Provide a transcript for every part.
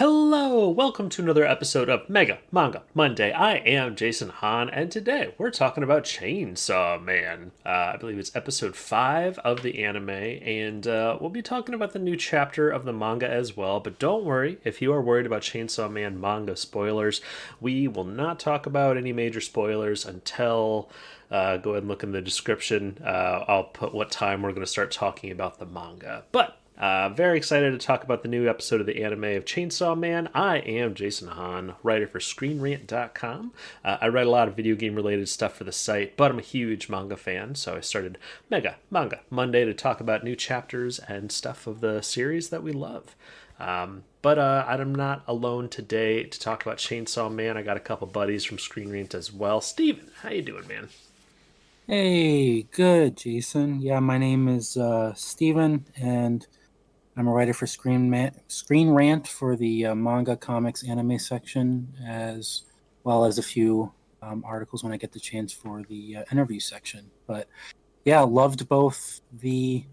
Hello, welcome to another episode of Manga Monday. I am Jason Hahn, and today we're talking about Chainsaw Man. I believe it's episode 5 of the anime, and we'll be talking about the new chapter of the manga as well. But don't worry, if you are worried about Chainsaw Man manga spoilers, we will not talk about any major spoilers until go ahead and look in the description. I'll put what time we're going to start talking about the manga. But very excited to talk about the new episode of the anime of Chainsaw Man. I am Jason Hahn, writer for ScreenRant.com. I write a lot of video game related stuff for the site, but I'm a huge manga fan, so I started Manga Monday to talk about new chapters and stuff of the series that we love. But I'm not alone today to talk about Chainsaw Man. I got a couple buddies from Screen Rant as well. Steven, how you doing, man? Hey, good, Jason. Yeah, my name is Steven, and I'm a writer for Screen Rant for the manga, comics, anime section, as well as a few articles when I get the chance for the interview section. But yeah, loved both the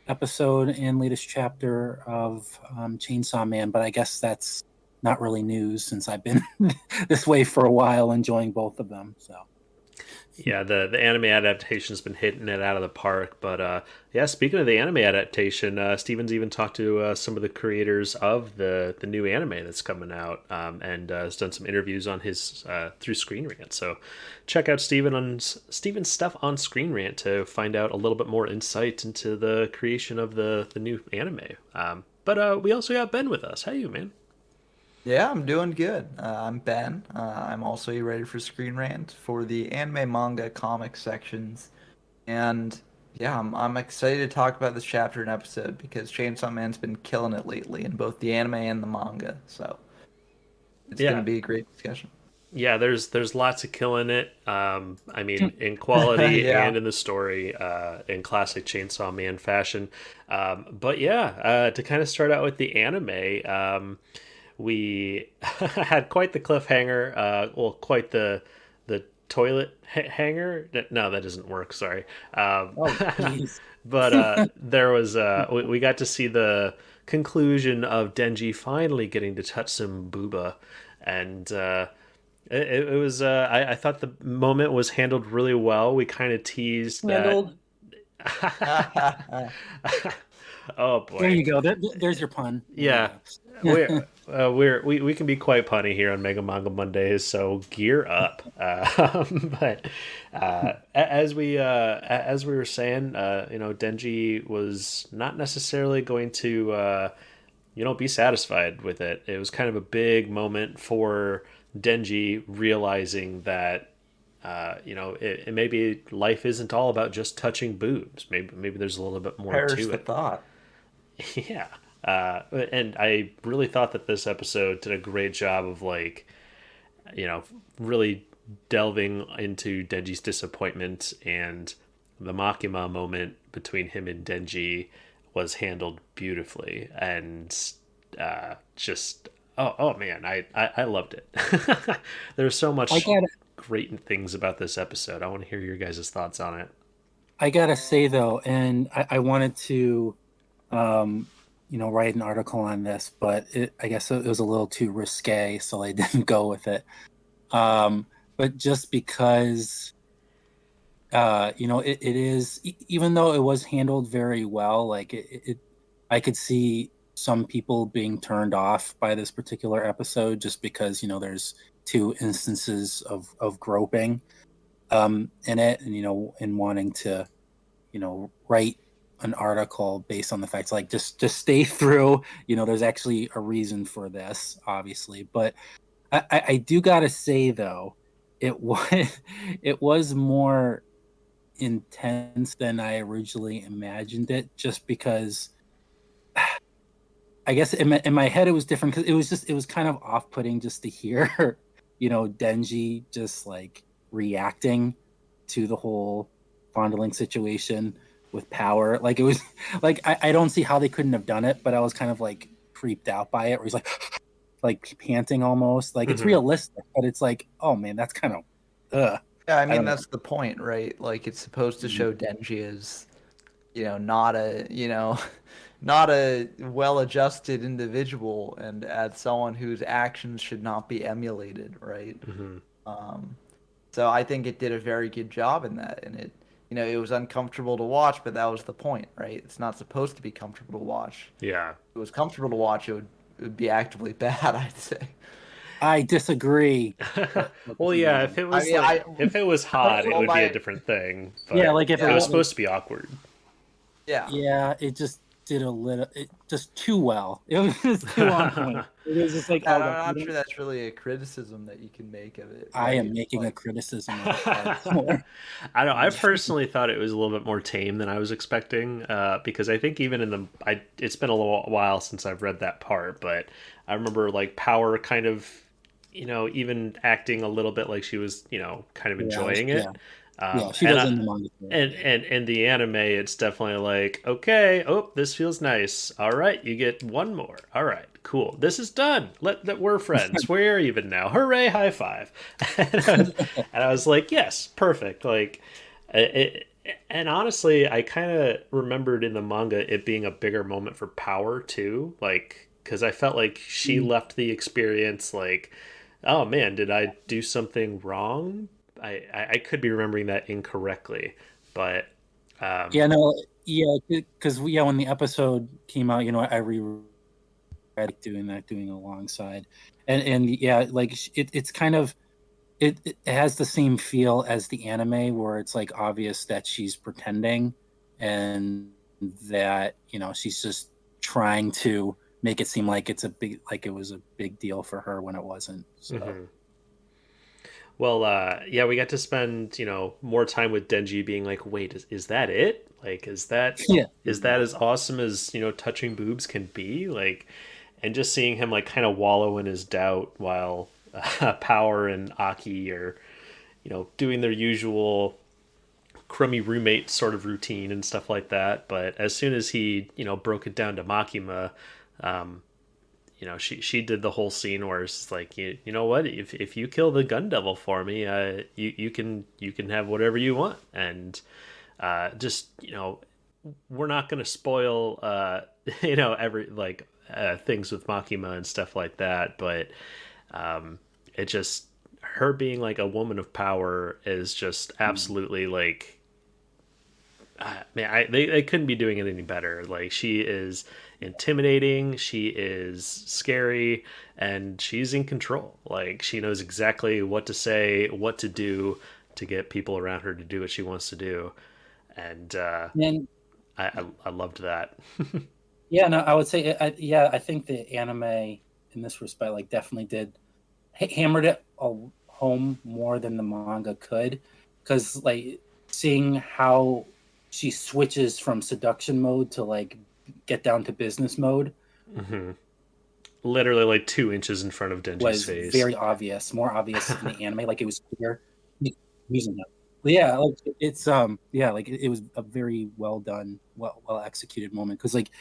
episode and latest chapter of Chainsaw Man, but I guess that's not really news since I've been this way for a while, enjoying both of them. So. Yeah, the anime adaptation's been hitting it out of the park. But yeah, speaking of the anime adaptation, Steven's even talked to some of the creators of the new anime that's coming out, and has done some interviews on his through Screen Rant. So check out Steven's stuff on Screen Rant to find out a little bit more insight into the creation of the new anime. But we also got Ben with us. How you, man? Yeah, I'm doing good. I'm Ben. I'm also a writer for Screen Rant for the anime, manga, comic sections. And yeah, I'm excited to talk about this chapter and episode because Chainsaw Man's been killing it lately in both the anime and the manga. So it's going Yeah, to be a great discussion. yeah, there's lots of killing it. I mean, in quality Yeah. and in the story, in classic Chainsaw Man fashion. But yeah, to kind of start out with the anime, we had quite the cliffhanger. Well, quite the toilet hanger. No, that doesn't work. Sorry. Oh, geez. But there was we got to see the conclusion of Denji finally getting to touch some booba, and it was I thought the moment was handled really well. We kind of teased that. Handled. Oh There boy. you go. There's your pun. Yeah, Yeah. we can be quite punny here on Mega Manga Mondays, so gear up. But as we were saying, Denji was not necessarily going to be satisfied with it. It was kind of a big moment for Denji realizing that maybe life isn't all about just touching boobs. Maybe there's a little bit more Perish to the it. thought. Yeah. And I really thought that this episode did a great job of really delving into Denji's disappointment, and the Makima moment between him and Denji was handled beautifully, and just oh man, I loved it. There's so I much gotta great things about this episode. I want to hear your guys' thoughts on it. I gotta say though, and I wanted to um, write an article on this, but I guess it was a little too risque, so I didn't go with it. But just because it is, even though it was handled very well, like I could see some people being turned off by this particular episode just because there's two instances of groping in it, and and wanting to write an article based on the facts, like just stay through. There's actually a reason for this, obviously, but I do gotta say though, it was it was more intense than I originally imagined it, just because I guess in my head it was different, because it was kind of off-putting just to hear Denji just like reacting to the whole fondling situation with power. Like, it was like I don't see how they couldn't have done it, but I was kind of like creeped out by it, where he's like panting almost. Like, it's Hmm. realistic, but it's like, oh man, that's kind of Yeah, I I mean, don't know. that's the point, right? Like, it's supposed to Mhm. show Denji as, not a, not a well-adjusted individual and as someone whose actions should not be emulated, right? Mm-hmm. So I think it did a very good job in that, and it was uncomfortable to watch, but that was the point, right? It's not supposed to be comfortable to watch. Yeah. If it was comfortable to watch, it would be actively bad, I'd say. I disagree. Well, yeah, if it was if it was hot, it would be a different thing. But yeah, like if it was supposed to be awkward. Yeah, it just did just too well. It was just too on point. It was just like, I'm not sure that's really a criticism that you can make of it. I am making a criticism of it. I know. I personally thought it was a little bit more tame than I was expecting, because I think even in it's been a little while since I've read that part, but I remember like Power kind of, even acting a little bit like she was, kind of enjoying it. Yeah, she does in the manga. And the anime, it's definitely like, okay, this feels nice. All right, you get one more. All right, cool. This is done. We're friends. We're even now. Hooray! High five. And I was like, yes, perfect. Like, and honestly, I kind of remembered in the manga it being a bigger moment for Power too. Like, because I felt like she left the experience like, oh man, did I do something wrong? I could be remembering that incorrectly, but because when the episode came out, I reread doing alongside, and yeah, like it's kind of it has the same feel as the anime where it's like obvious that she's pretending, and that she's just trying to make it seem like it was a big deal for her when it wasn't. So. Mm-hmm. Well, yeah, we got to spend, more time with Denji being like, wait, is that it? Like, is that as awesome as, touching boobs can be? Like, and just seeing him like kind of wallow in his doubt while Power and Aki are, doing their usual crummy roommate sort of routine and stuff like that. But as soon as he, broke it down to Makima, she did the whole scene where it's like, you know what, if you kill the gun devil for me, you can have whatever you want, and just we're not going to spoil every things with Makima and stuff like that, but it just, her being like a woman of power is just absolutely like, man, they couldn't be doing it any better. Like, she is intimidating, she is scary, and she's in control. Like, she knows exactly what to say, what to do to get people around her to do what she wants to do, and I loved that. Yeah, no, I would say, I think the anime in this respect, like, definitely did hammered it home more than the manga could, because like seeing how she switches from seduction mode to like get down to business mode, literally like 2 inches in front of Denji's face. Very obvious, more obvious in the anime. Like, it was clear using it. But yeah, like it's it was a very well done, well executed moment, because like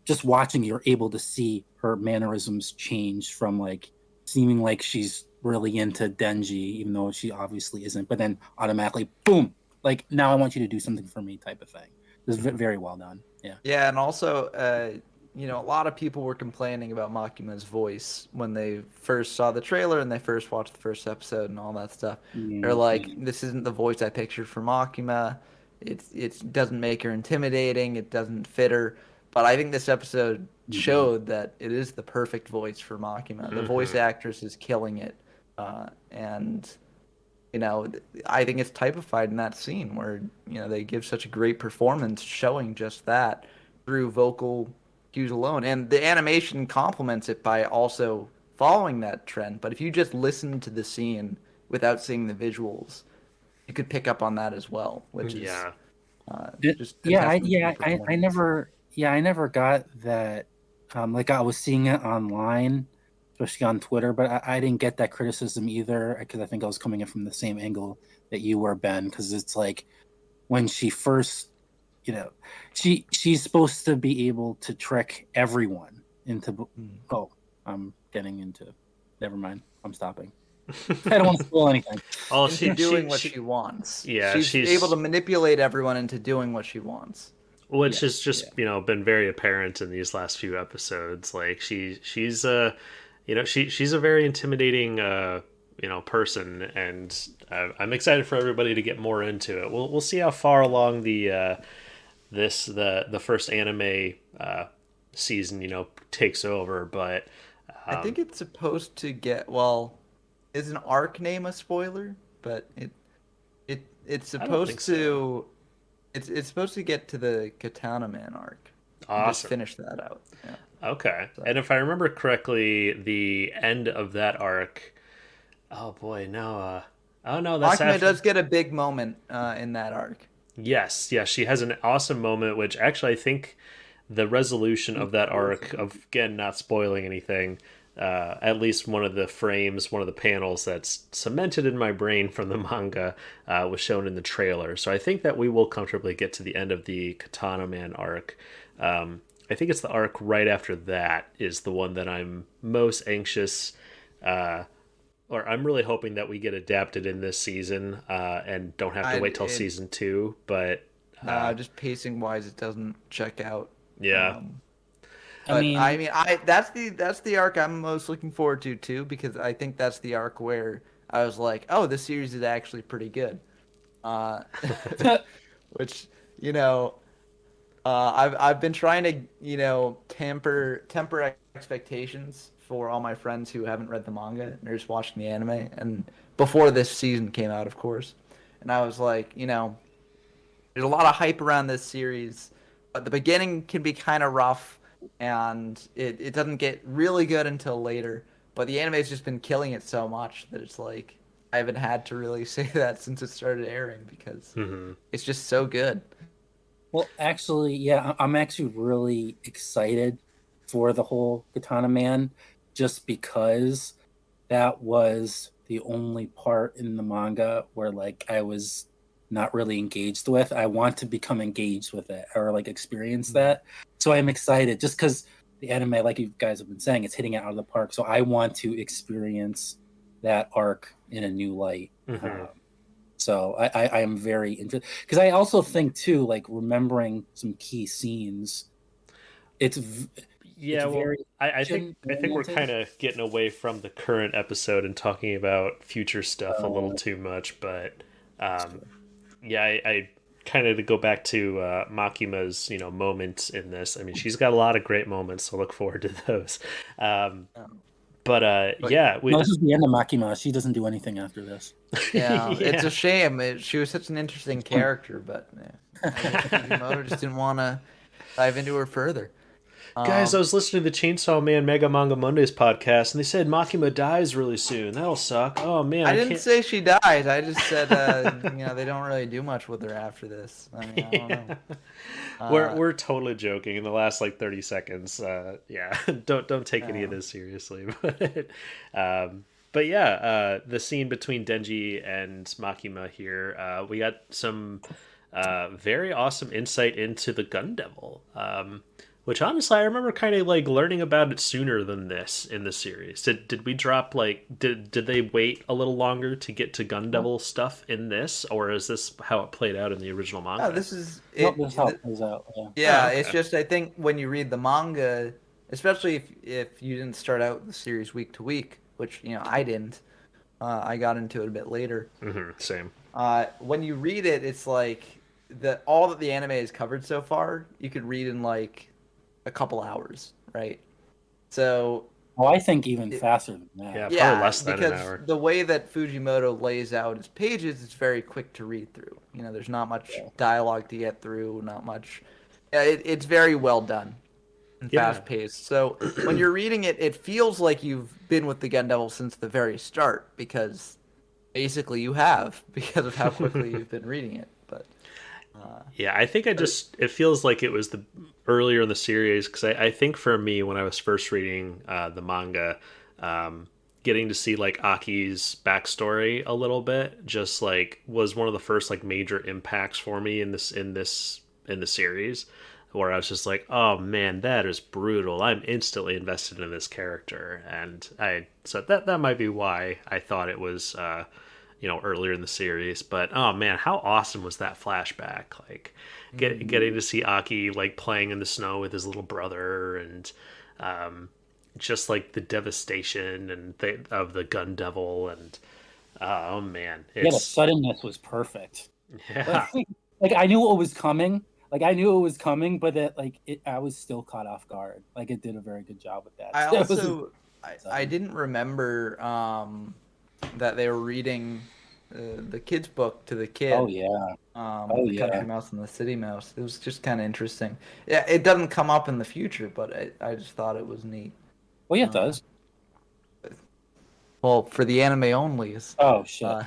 just watching, you're able to see her mannerisms change from like seeming like she's really into Denji, even though she obviously isn't, but then automatically, boom, like, now I want you to do something for me type of thing. It was very well done. Yeah, and also, a lot of people were complaining about Makima's voice when they first saw the trailer and they first watched the first episode and all that stuff. They're like, this isn't the voice I pictured for Makima. It doesn't make her intimidating. It doesn't fit her. But I think this episode showed that it is the perfect voice for Makima. The voice actress is killing it. And, I think it's typified in that scene where, they give such a great performance showing just that through vocal cues alone. And the animation complements it by also following that trend. But if you just listen to the scene without seeing the visuals, you could pick up on that as well, which is just I never got that. Like, I was seeing it online, especially on Twitter, but I didn't get that criticism either, because I think I was coming in from the same angle that you were, Ben, because it's like when she first, she's supposed to be able to trick everyone into. Oh, I'm getting into. Never mind. I'm stopping. I don't want to spoil anything. Oh, she's doing what she wants. Yeah, she's able to manipulate everyone into doing what she wants. which has Yes, just yeah. been very apparent in these last few episodes. Like she's she's a very intimidating person, and I'm excited for everybody to get more into it. We'll see how far along the first anime season takes over, but I think it's supposed to get, well, is an arc name a spoiler? But it's I don't think supposed so. to it's supposed to get to the Katana Man arc and just Awesome. finish that out. Yeah. Okay. So And if I remember correctly, the end of that arc. Oh boy, no. Oh no, that's Makima after. does get a big moment in that arc. Yes, yes, she has an awesome moment, which actually I think the resolution of that arc, of again not spoiling anything, at least one of the frames, one of the panels that's cemented in my brain from the manga, was shown in the trailer. So I think that we will comfortably get to the end of the Katana Man arc. I think it's the arc right after that is the one that I'm most anxious. Or I'm really hoping that we get adapted in this season and don't have to I wait till it season two. But Nah, just pacing wise, it doesn't check out. yeah, Um, I but mean, I that's the arc I'm most looking forward to too, because I think that's the arc where I was like, oh, this series is actually pretty good. Uh, which you know, I've been trying to temper expectations for all my friends who haven't read the manga and are just watching the anime, and before this season came out, of course, and I was like, there's a lot of hype around this series, but the beginning can be kind of rough, and it doesn't get really good until later. But the anime's just been killing it so much that it's like I haven't had to really say that since it started airing because hmm it's just so good. well, actually, yeah, I'm actually really excited for the whole Katana Man, just because that was the only part in the manga where like I was not really engaged with. I want to become engaged with it or like experience that. So I'm excited just because the anime, like you guys have been saying, it's hitting it out of the park. So I want to experience that arc in a new light. hmm So I am very interested because I also think too, like remembering some key scenes, it's Yeah, well, very action I think we're oriented. kind of getting away from the current episode and talking about future stuff a little too much. But That's um, true. yeah, I kind of to go back to Makima's moments in this. I mean, she's got a lot of great moments, so look forward to those. Um, Um, but but yeah, No, this is the end of Makima. She doesn't do anything after this. yeah, it's a yeah. shame. She was such an interesting character, but I guess Fujimoto just didn't want to dive into her further. Guys, I Um, was listening to the Chainsaw Man Mega Manga Mondays podcast, and they said Makima dies really soon. That'll suck. Oh man, I I didn't can't. say she died. I just said, they don't really do much with her after this. I mean, I don't yeah. know. Uh, We're totally joking in the last like 30 seconds. Yeah, don't take any of uh, this seriously. Um, but yeah, the scene between Denji and Makima here, we got some very awesome insight into the Gun Devil. Which honestly, I remember kind of like learning about it sooner than this in the series. Did we drop like did they wait a little longer to get to Gun Nope, Devil stuff in this, or is this how it played out in the original no, manga? this is nope, it. this is how it plays out. Yeah. Oh, Yeah, it's okay. just I think when you read the manga, especially if you didn't start out the series week to week, which I didn't. I got into it a bit later. Same. When you read it, it's like the all that the anime has covered so far, you could read in like a couple hours, right? So Well, I think even it, faster than that. Yeah, probably yeah, less than an because hour. the way that Fujimoto lays out his pages is very quick to read through. There's not much Yeah. dialogue to get through, not much. Yeah, it's very well done and Yeah. fast paced. So when you're reading it, it feels like you've been with the Gun Devil since the very start because basically you have because of how quickly you've been reading it. Uh, Yeah, I think but it feels like it was the earlier in the series because I think for me when I was first reading the manga, getting to see like Aki's backstory a little bit just like was one of the first like major impacts for me in the series where I was just like, oh man, that is brutal. I'm instantly invested in this character, and I so that might be why I thought earlier in the series. But oh man, how awesome was that flashback? Like getting to see Aki like playing in the snow with his little brother, and just like the devastation of the gun devil, and oh man, Yeah, the suddenness was perfect. yeah. Like I knew what was coming. Like I knew it was coming, but I was still caught off guard. Like it did a very good job with that. I didn't remember that they were reading the kid's book to the kid. Oh yeah. The Country Mouse and the City Mouse. It was just kind of interesting. Yeah, it doesn't come up in the future, but I just thought it was neat. Well, yeah, it does. Well, for the anime only. Oh shit.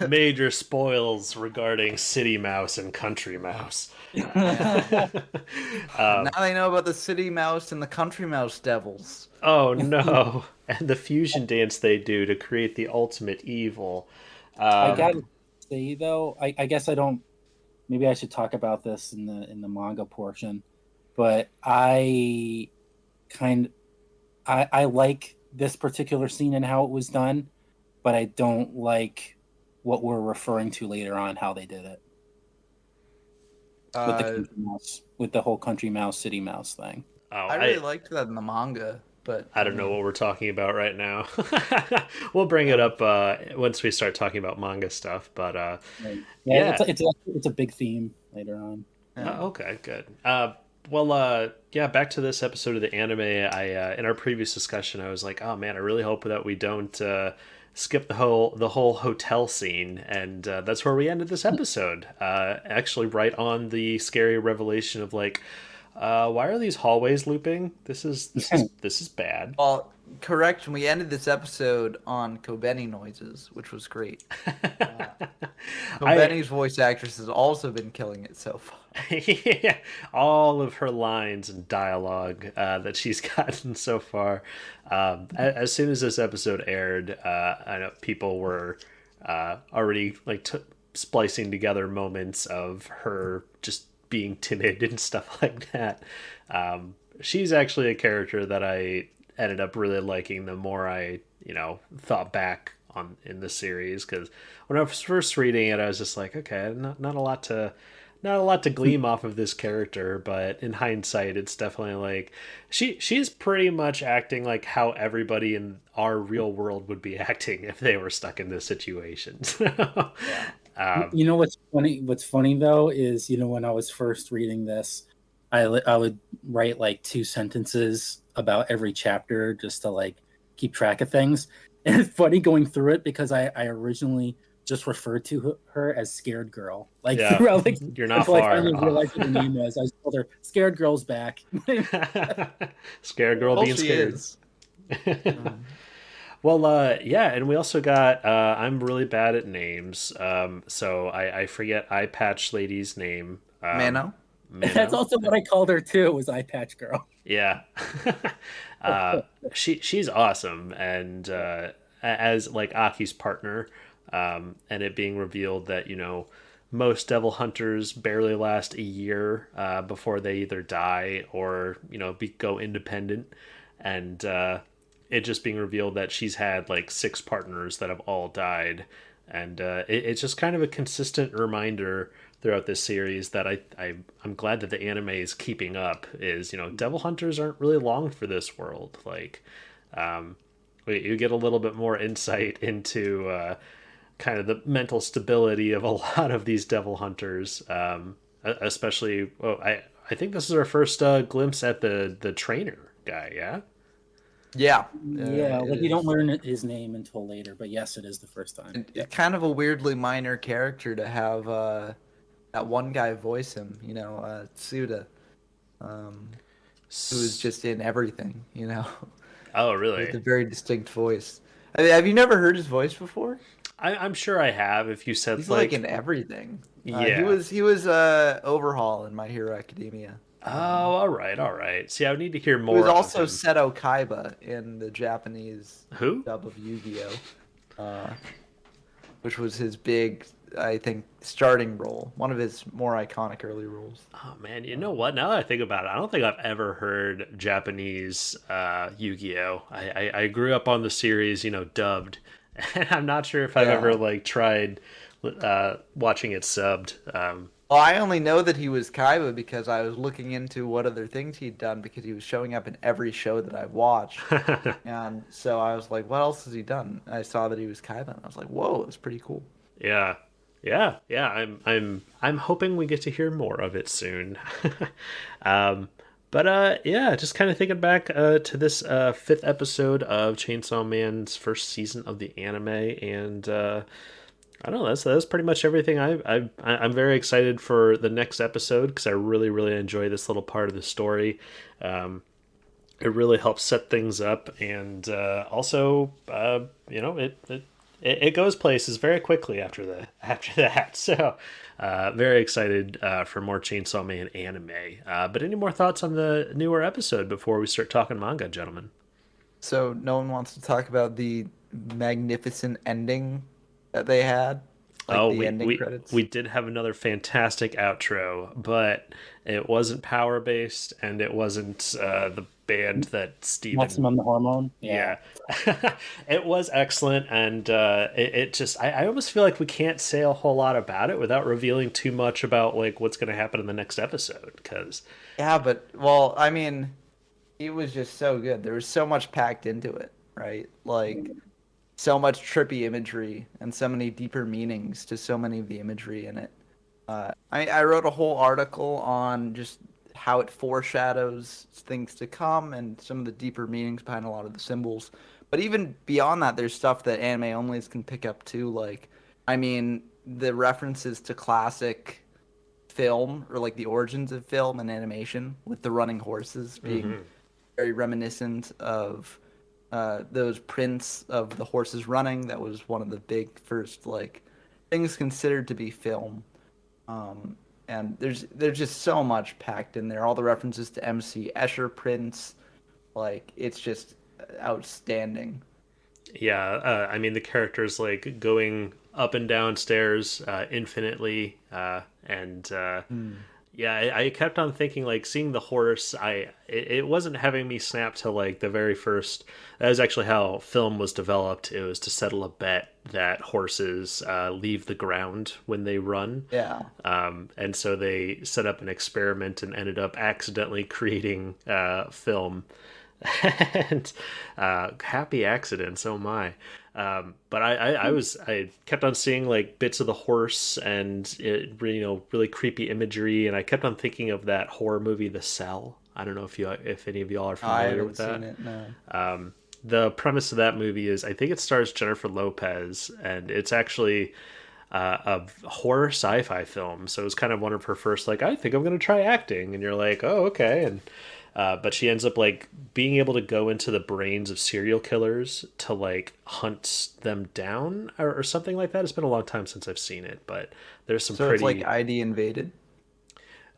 Major spoils regarding City Mouse and Country Mouse. Now they know about the City Mouse and the Country Mouse devils. Oh no! And the fusion dance they do to create the ultimate evil. I gotta say though, I guess I don't. Maybe I should talk about this in the manga portion, but I like this particular scene and how it was done, but I don't like what we're referring to later on, how they did it. With the whole Country Mouse, City Mouse thing. Oh, I really liked that in the manga, but I don't know what we're talking about right now. We'll bring it up once we start talking about manga stuff. But yeah. It's a big theme later on. Yeah. Okay, good. Back to this episode of the anime. I in our previous discussion, I was like, oh man, I really hope that we don't skip the whole hotel scene, and that's where we ended this episode. Actually, right on the scary revelation of like, why are these hallways looping? This is bad. Well, correction. We ended this episode on Kobeni noises, which was great. Kobeni's voice actress has also been killing it so far. Yeah, all of her lines and dialogue that she's gotten so far. As soon as this episode aired, I know people were already like splicing together moments of her just being timid and stuff like that. She's actually a character that I ended up really liking the more I thought back on in the series, because when I was first reading it, I was just like, okay, not a lot to glean off of this character, but in hindsight, it's definitely like she's pretty much acting like how everybody in our real world would be acting if they were stuck in this situation. You know what's funny? What's funny though is when I was first reading this, I would write like 2 sentences about every chapter just to like keep track of things. And it's funny going through it because I originally just referred to her as Scared Girl. Like throughout, like you're not far. I didn't realize what her name was. I just told her Scared Girl's back. Scared Girl being scared. Well, yeah, and we also got I'm really bad at names, so I forget Eye Patch Lady's name. Mano? That's also what I called her too, was Eye Patch Girl. Yeah. She's awesome, and as like Aki's partner, and it being revealed that most devil hunters barely last a year before they either die or go independent, and it just being revealed that she's had like 6 partners that have all died, and it's just kind of a consistent reminder throughout this series that I'm glad that the anime is keeping up, is devil hunters aren't really long for this world. Like you get a little bit more insight into kind of the mental stability of a lot of these devil hunters, especially I think this is our first glimpse at the trainer guy. Yeah. Like you don't learn his name until later, but yes, it is the first time. It's kind of a weirdly minor character to have that one guy voice him, Tsuda, who is just in everything, Oh, really? With a very distinct voice. I mean, have you never heard his voice before? I'm sure I have. If you said he's like in everything. Yeah, he was Overhaul in My Hero Academia. Oh, all right. See, I would need to hear more. He was also Seto Kaiba in the Japanese dub of Yu-Gi-Oh, which was his big, I think, starting role. One of his more iconic early roles. Oh man, you know what? Now that I think about it, I don't think I've ever heard Japanese Yu-Gi-Oh. I grew up on the series, dubbed, And I'm not sure if I've ever like tried watching it subbed. Well, I only know that he was Kaiba because I was looking into what other things he'd done because he was showing up in every show that I've watched. And so I was like, what else has he done? And I saw that he was Kaiba and I was like, whoa, that's pretty cool. Yeah. Yeah. I'm hoping we get to hear more of it soon. But yeah, just kind of thinking back to this fifth episode of Chainsaw Man's first season of the anime, and I don't know. That's pretty much everything. I'm very excited for the next episode because I really enjoy this little part of the story. It really helps set things up, and also it goes places very quickly after that. So very excited for more Chainsaw Man anime. But any more thoughts on the newer episode before we start talking manga, gentlemen? So no one wants to talk about the magnificent ending that they had, like Oh, the we, ending we credits. we did have another fantastic outro, but it wasn't power based, and it wasn't the band that Steven. Maximum the Hormone. Yeah, it was excellent, and it just I almost feel like we can't say a whole lot about it without revealing too much about like what's going to happen in the next episode. Because Yeah, but well, I mean, it was just so good. There was so much packed into it, right? Like so much trippy imagery and so many deeper meanings to so many of the imagery in it. I wrote a whole article on just how it foreshadows things to come and some of the deeper meanings behind a lot of the symbols. But even beyond that, there's stuff that anime onlys can pick up too. Like, I mean, the references to classic film or like the origins of film and animation with the running horses being very reminiscent of those prints of the horses running. That was one of the big first like things considered to be film. And there's just so much packed in there. All the references to MC Escher prints, like it's just outstanding. yeah, I mean the characters like going up and down stairs infinitely, and yeah, I kept on thinking like seeing the horse. It wasn't having me snap to like the very first. That was actually how film was developed. It was to settle a bet that horses leave the ground when they run. Yeah. And so they set up an experiment and ended up accidentally creating film. And happy accidents, oh my. But I kept on seeing like bits of the horse and it, really creepy imagery, and I kept on thinking of that horror movie The Cell. I don't know if any of y'all are I familiar haven't with that. seen it, no. The premise of that movie is I think it stars Jennifer Lopez, and it's actually a horror sci-fi film. So it was kind of one of her first like, I think I'm going to try acting, and you're like, oh okay. And but she ends up like being able to go into the brains of serial killers to like hunt them down or something like that. It's been a long time since I've seen it, but there's some So pretty. it's like ID Invaded.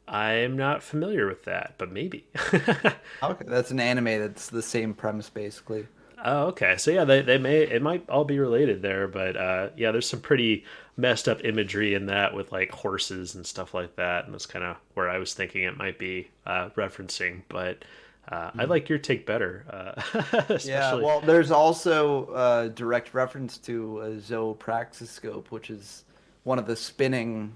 I'm not familiar with that, but maybe. Okay, that's an anime that's the same premise basically. Oh, okay. So yeah, they may it might all be related there, but yeah, there's some pretty messed up imagery in that with like horses and stuff like that, and that's kind of where I was thinking it might be referencing. But I like your take better, Yeah, especially. well, there's also a direct reference to a zoopraxiscope, which is one of the spinning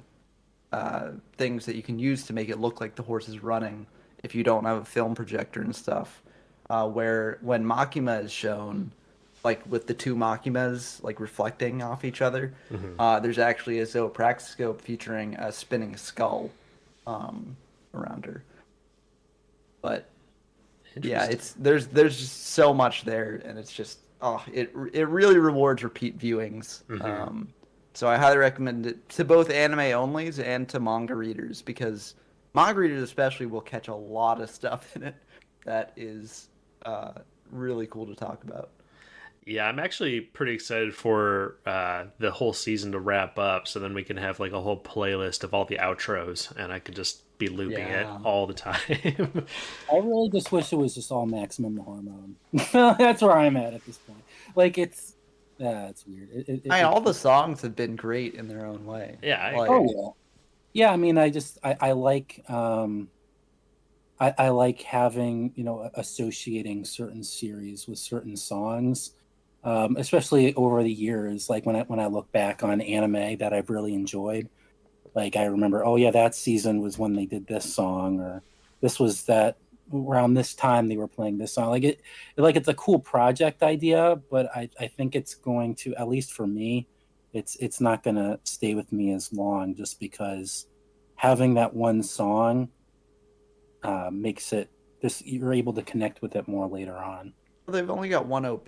things that you can use to make it look like the horse is running if you don't have a film projector and stuff. Where when Makima is shown, like with the two Makimas like reflecting off each other, there's actually a zoopraxiscope featuring a spinning skull around her. But yeah, it's there's just so much there, and it's just it really rewards repeat viewings. So I highly recommend it to both anime onlys and to manga readers because manga readers especially will catch a lot of stuff in it that is really cool to talk about. Yeah, I'm actually pretty excited for the whole season to wrap up, so then we can have like a whole playlist of all the outros, and I could just be looping it Yeah. all the time. I really just wish it was just all Maximum the Hormone. That's where I'm at this point. Like it's weird. I mean, all the songs have been great in their own way. Yeah, I Like, agree. Oh yeah, yeah. I mean, I like I like having associating certain series with certain songs. especially over the years. Like when I look back on anime that I've really enjoyed, like I remember, oh yeah, that season was when they did this song, or this was that around this time they were playing this song. Like it's a cool project idea, but I think it's going to, at least for me, it's not going to stay with me as long, just because having that one song makes it just, you're able to connect with it more later on. They've only got one OP.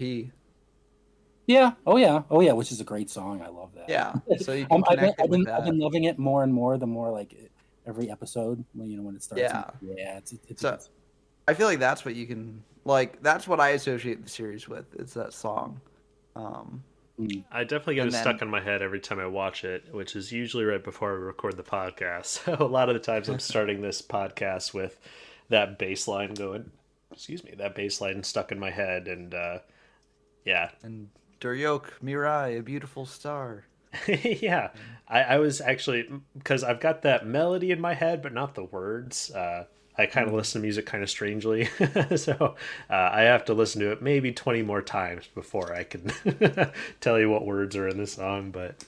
Yeah. Oh yeah. Oh yeah. Which is a great song. I love that. Yeah, so you can connect it with I've that. been loving it more and more. The more like every episode when it starts. Yeah. Yeah. It's So I feel like that's what you can like. That's what I associate the series with. It's that song. Um, I definitely get And it then- stuck in my head every time I watch it, which is usually right before I record the podcast. So a lot of the times I'm starting this podcast with that bass line going, excuse me, that bass line stuck in my head. And yeah. and Duryok Mirai, a beautiful star. Yeah. I was actually, because I've got that melody in my head, but not the words. I kind of listen to music kind of strangely. So I have to listen to it maybe 20 more times before I can tell you what words are in the song. But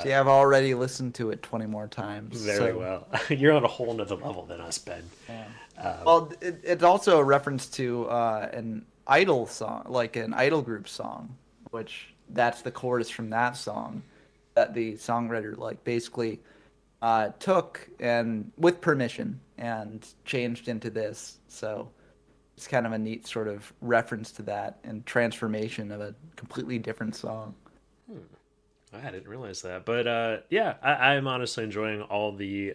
See, I've already listened to it 20 more times. very so- well. You're on a whole nother level than us, Ben. Well, it's also a reference to an Idol song, like an Idol group song, which that's the chorus from that song that the songwriter like basically took and with permission and changed into this. So it's kind of a neat sort of reference to that and transformation of a completely different song. I didn't realize that. But yeah, I'm honestly enjoying all the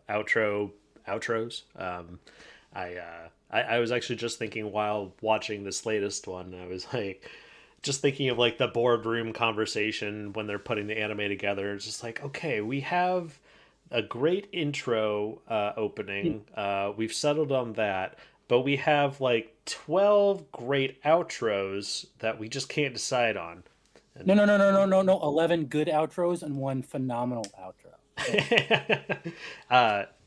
outros. I was actually just thinking while watching this latest one, I was like, just thinking of like the boardroom conversation when they're putting the anime together. It's just like, okay, we have a great intro opening. We've settled on that, but we have like 12 great outros that we just can't decide on. No. 11 good outros and one phenomenal outro.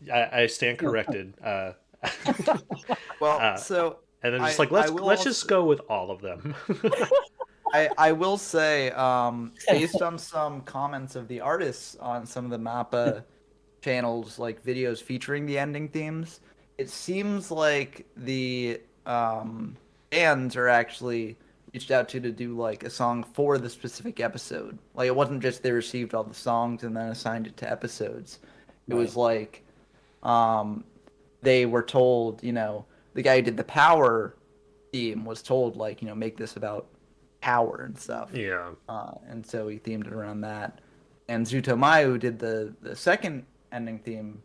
I stand corrected. Well, so And then just I- like I will let's just go with all of them. I will say, based on some comments of the artists on some of the Mappa channels, like videos featuring the ending themes, it seems like the bands are actually reached out to do like a song for the specific episode. Like it wasn't just they received all the songs and then assigned it to episodes. It was like they were told, the guy who did the power theme was told like, make this about power and stuff. Yeah. And so he themed it around that. And Zutomayu, who did the second ending theme,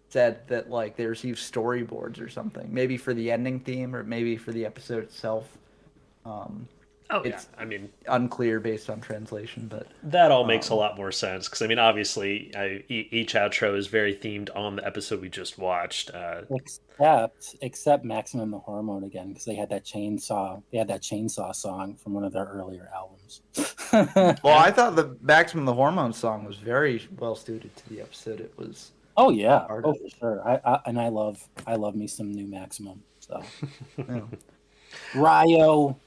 said that like they received storyboards or something, maybe for the ending theme or maybe for the episode itself. Oh yeah. It's- I mean, Unclear based on translation, but that all makes a lot more sense because I mean, obviously, each outro is very themed on the episode we just watched. Except Maximum the Hormone again, because they had that chainsaw song from one of their earlier albums. well, I thought the Maximum the Hormone song was very well suited to the episode. It was Oh yeah, Art oh of for sure. I love me some new Maximum. So yeah. Ryo.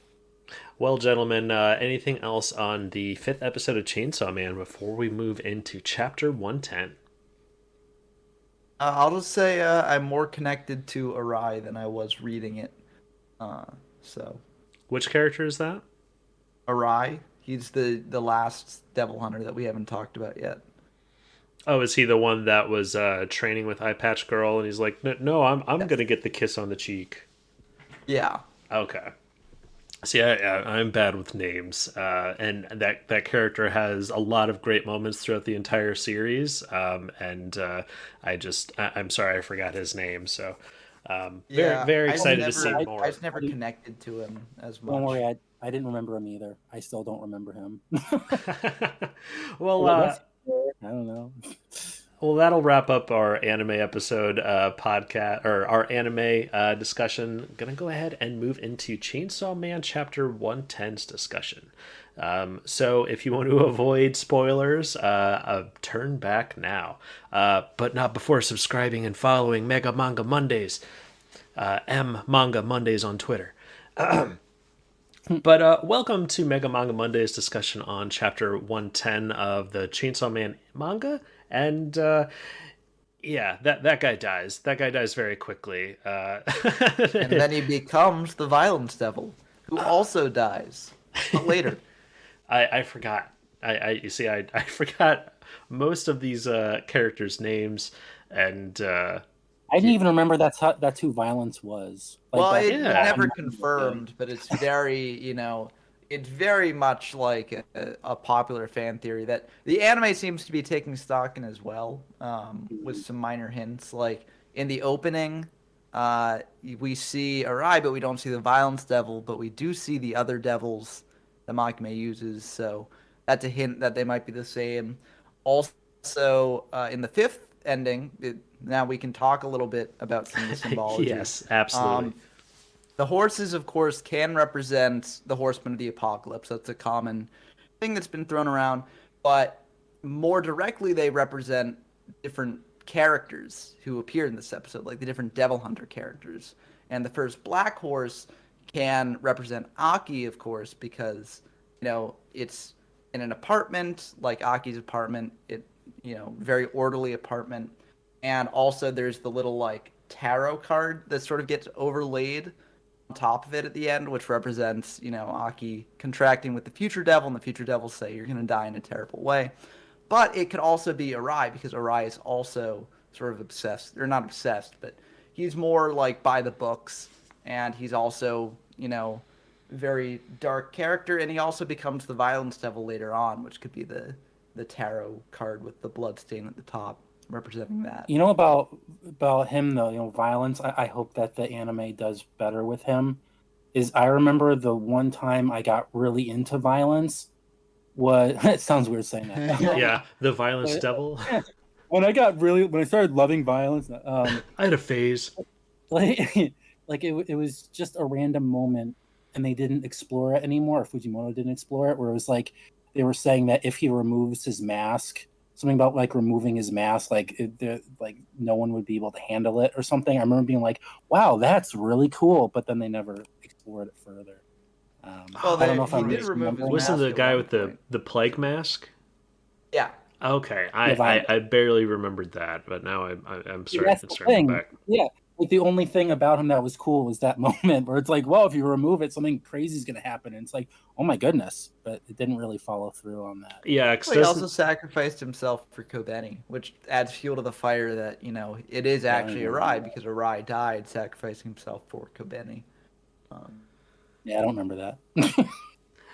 Well, gentlemen, anything else on the 5th episode of Chainsaw Man before we move into chapter 110? I'll just say I'm more connected to Arai than I was reading it. So Which character is that? Arai, he's the last devil hunter that we haven't talked about yet. Oh, is he the one that was training with Eye Patch Girl, and he's like, no, I'm gonna get the kiss on the cheek. Yeah. Okay. See, I'm bad with names, and that character has a lot of great moments throughout the entire series. I'm sorry I forgot his name. So, very excited to see more. I just never connected to him as much. Don't worry, I didn't remember him either. I still don't remember him. Well, I don't know. well, that'll wrap up our anime episode podcast, or our anime discussion. Gonna go ahead and move into Chainsaw Man Chapter 110's discussion. So if you want to avoid spoilers, turn back now. But not before subscribing and following Mega Manga Mondays, M Manga Mondays on Twitter. But welcome to Mega Manga Monday's discussion on chapter 110 of the Chainsaw Man manga. And yeah, that guy dies. That guy dies very quickly. And then he becomes the Violence Devil, who also dies, but later. I forgot. You see, I forgot most of these characters' names, and I didn't even remember that's who Violence was. Well, that's it's Yeah. never confirmed, but it's very, it's very much like a popular fan theory that the anime seems to be taking stock in as well, with some minor hints. Like in the opening, we see Arai, but we don't see the Violence Devil, but we do see the other devils that Makime uses. So that's a hint that they might be the same. Also, in the fifth ending, now we can talk a little bit about some of the symbology. yes, absolutely. The horses, of course, can represent the horsemen of the apocalypse. That's a common thing that's been thrown around. But more directly, they represent different characters who appear in this episode, like the different Devil Hunter characters. And the first black horse can represent Aki, of course, because, it's in an apartment, like Aki's apartment. Very orderly apartment. And also there's the little, like, tarot card that sort of gets overlaid on top of it at the end, which represents, Aki contracting with the future devil, and the future devil say you're going to die in a terrible way. But it could also be Arai, because Arai is also sort of obsessed. Or not obsessed, but he's more like by the books, and he's also, very dark character, and he also becomes the Violence Devil later on, which could be the tarot card with the blood stain at the top representing that. About him though, Violence. I hope that the anime does better with him. I remember the one time I got really into Violence was it sounds weird saying that. Yeah, the Violence Devil. When I started loving Violence, I had a phase. like it was just a random moment, and they didn't explore it anymore. Or Fujimoto didn't explore it, where it was like they were saying that if he removes his mask, something about like removing his mask, like no one would be able to handle it or something. I remember being like, "Wow, that's really cool," but then they never explored it further. I don't know if I'm did remove his Wasn't mask the at guy one with point. the plague mask? Yeah. Okay, Violence. I barely remembered that, but now I'm starting That's to the turn thing. back. Yeah, like the only thing about him that was cool was that moment where it's like, well, if you remove it, something crazy is going to happen, and it's like, oh my goodness, but it didn't really follow through on that. Yeah, 'cause Well, he also sacrificed himself for Kobeni, which adds fuel to the fire that, it is actually Arai, because Arai died sacrificing himself for Kobeni. Yeah, I don't remember that.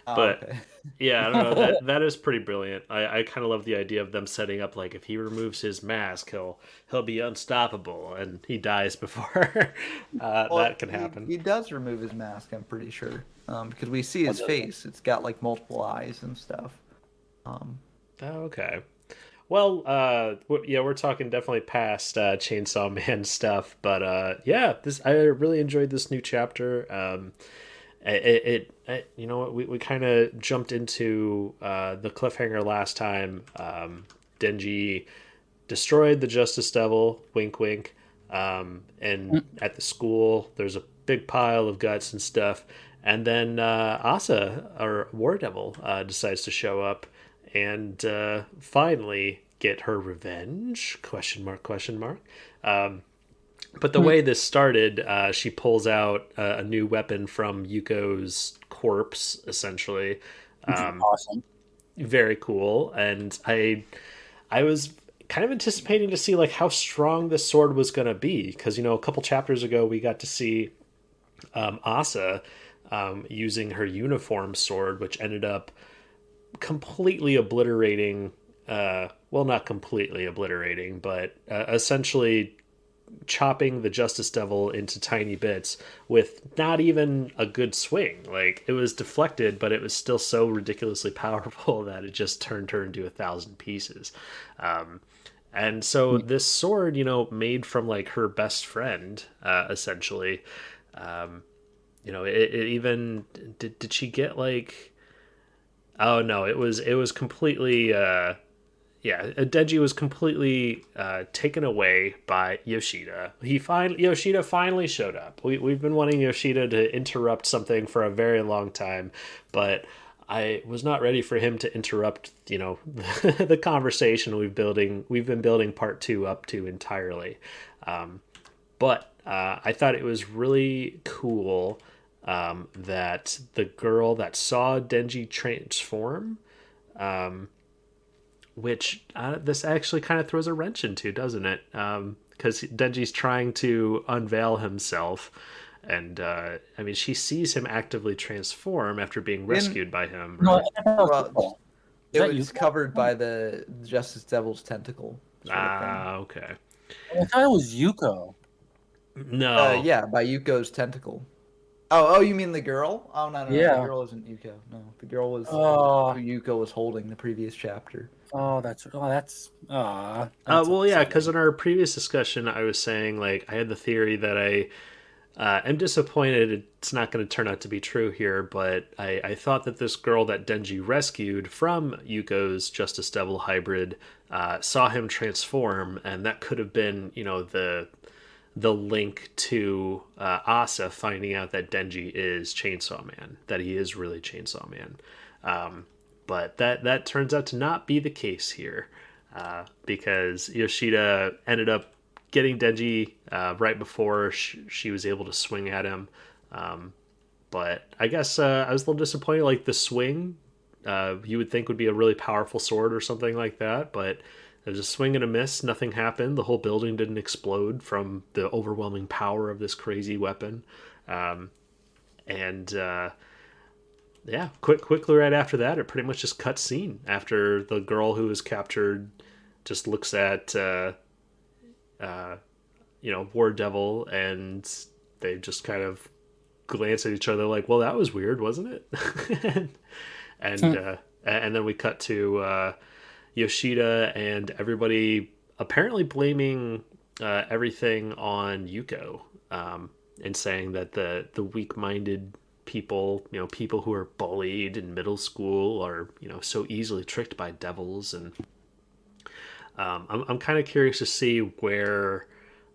But okay. yeah, I don't know. That is pretty brilliant. I kind of love the idea of them setting up like if he removes his mask, he'll be unstoppable, and he dies before that can happen. He does remove his mask, I'm pretty sure, because we see his face. It's got like multiple eyes and stuff. Oh, okay. Well, we're talking definitely past Chainsaw Man stuff, but I really enjoyed this new chapter. You know what, we kind of jumped into the cliffhanger last time. Denji destroyed the Justice Devil, wink wink, and at the school there's a big pile of guts and stuff, and then Asa, or War Devil, decides to show up and finally get her revenge, question mark, question mark. But the way this started, she pulls out a new weapon from Yuko's corpse, essentially. Awesome. Very cool. And I was kind of anticipating to see like how strong this sword was going to be, because a couple chapters ago we got to see Asa using her uniform sword, which ended up completely obliterating. Well, not completely obliterating, but essentially chopping the Justice Devil into tiny bits with not even a good swing. Like, it was deflected, but it was still so ridiculously powerful that it just turned her into 1,000 pieces. And so this sword, made from like her best friend, essentially, it even did she get like, oh no, it was completely Yeah, Denji was completely taken away by Yoshida. Yoshida finally showed up. We've been wanting Yoshida to interrupt something for a very long time, but I was not ready for him to interrupt, the conversation we've been building part two up to entirely. But I thought it was really cool that the girl that saw Denji transform, which this actually kind of throws a wrench into, doesn't it? Because Denji's trying to unveil himself, and she sees him actively transform after being rescued by him. Right? Well, it was covered by the Justice Devil's tentacle. Okay. I thought it was Yuko. No. Yeah, by Yuko's tentacle. Oh, you mean the girl? Oh, no, Yeah. The girl isn't Yuko. No, the girl was who Yuko was holding the previous chapter. Well, yeah, because in our previous discussion, I was saying, I had the theory that I am disappointed it's not going to turn out to be true here, but I thought that this girl that Denji rescued from Yuko's Justice Devil hybrid saw him transform, and that could have been, the link to Asa finding out that Denji is Chainsaw Man, that he is really Chainsaw Man. But that turns out to not be the case here, because Yoshida ended up getting Denji right before she was able to swing at him. But I guess I was a little disappointed. Like the swing, you would think would be a really powerful sword or something like that, but there was a swing and a miss. Nothing happened. The whole building didn't explode from the overwhelming power of this crazy weapon. Quickly right after that, it pretty much just cut scene after the girl who was captured just looks at War Devil, and they just kind of glance at each other like, well, that was weird, wasn't it? and then we cut to Yoshida and everybody apparently blaming everything on Yuko, and saying that the weak-minded people, people who are bullied in middle school are, so easily tricked by devils. And I'm kind of curious to see where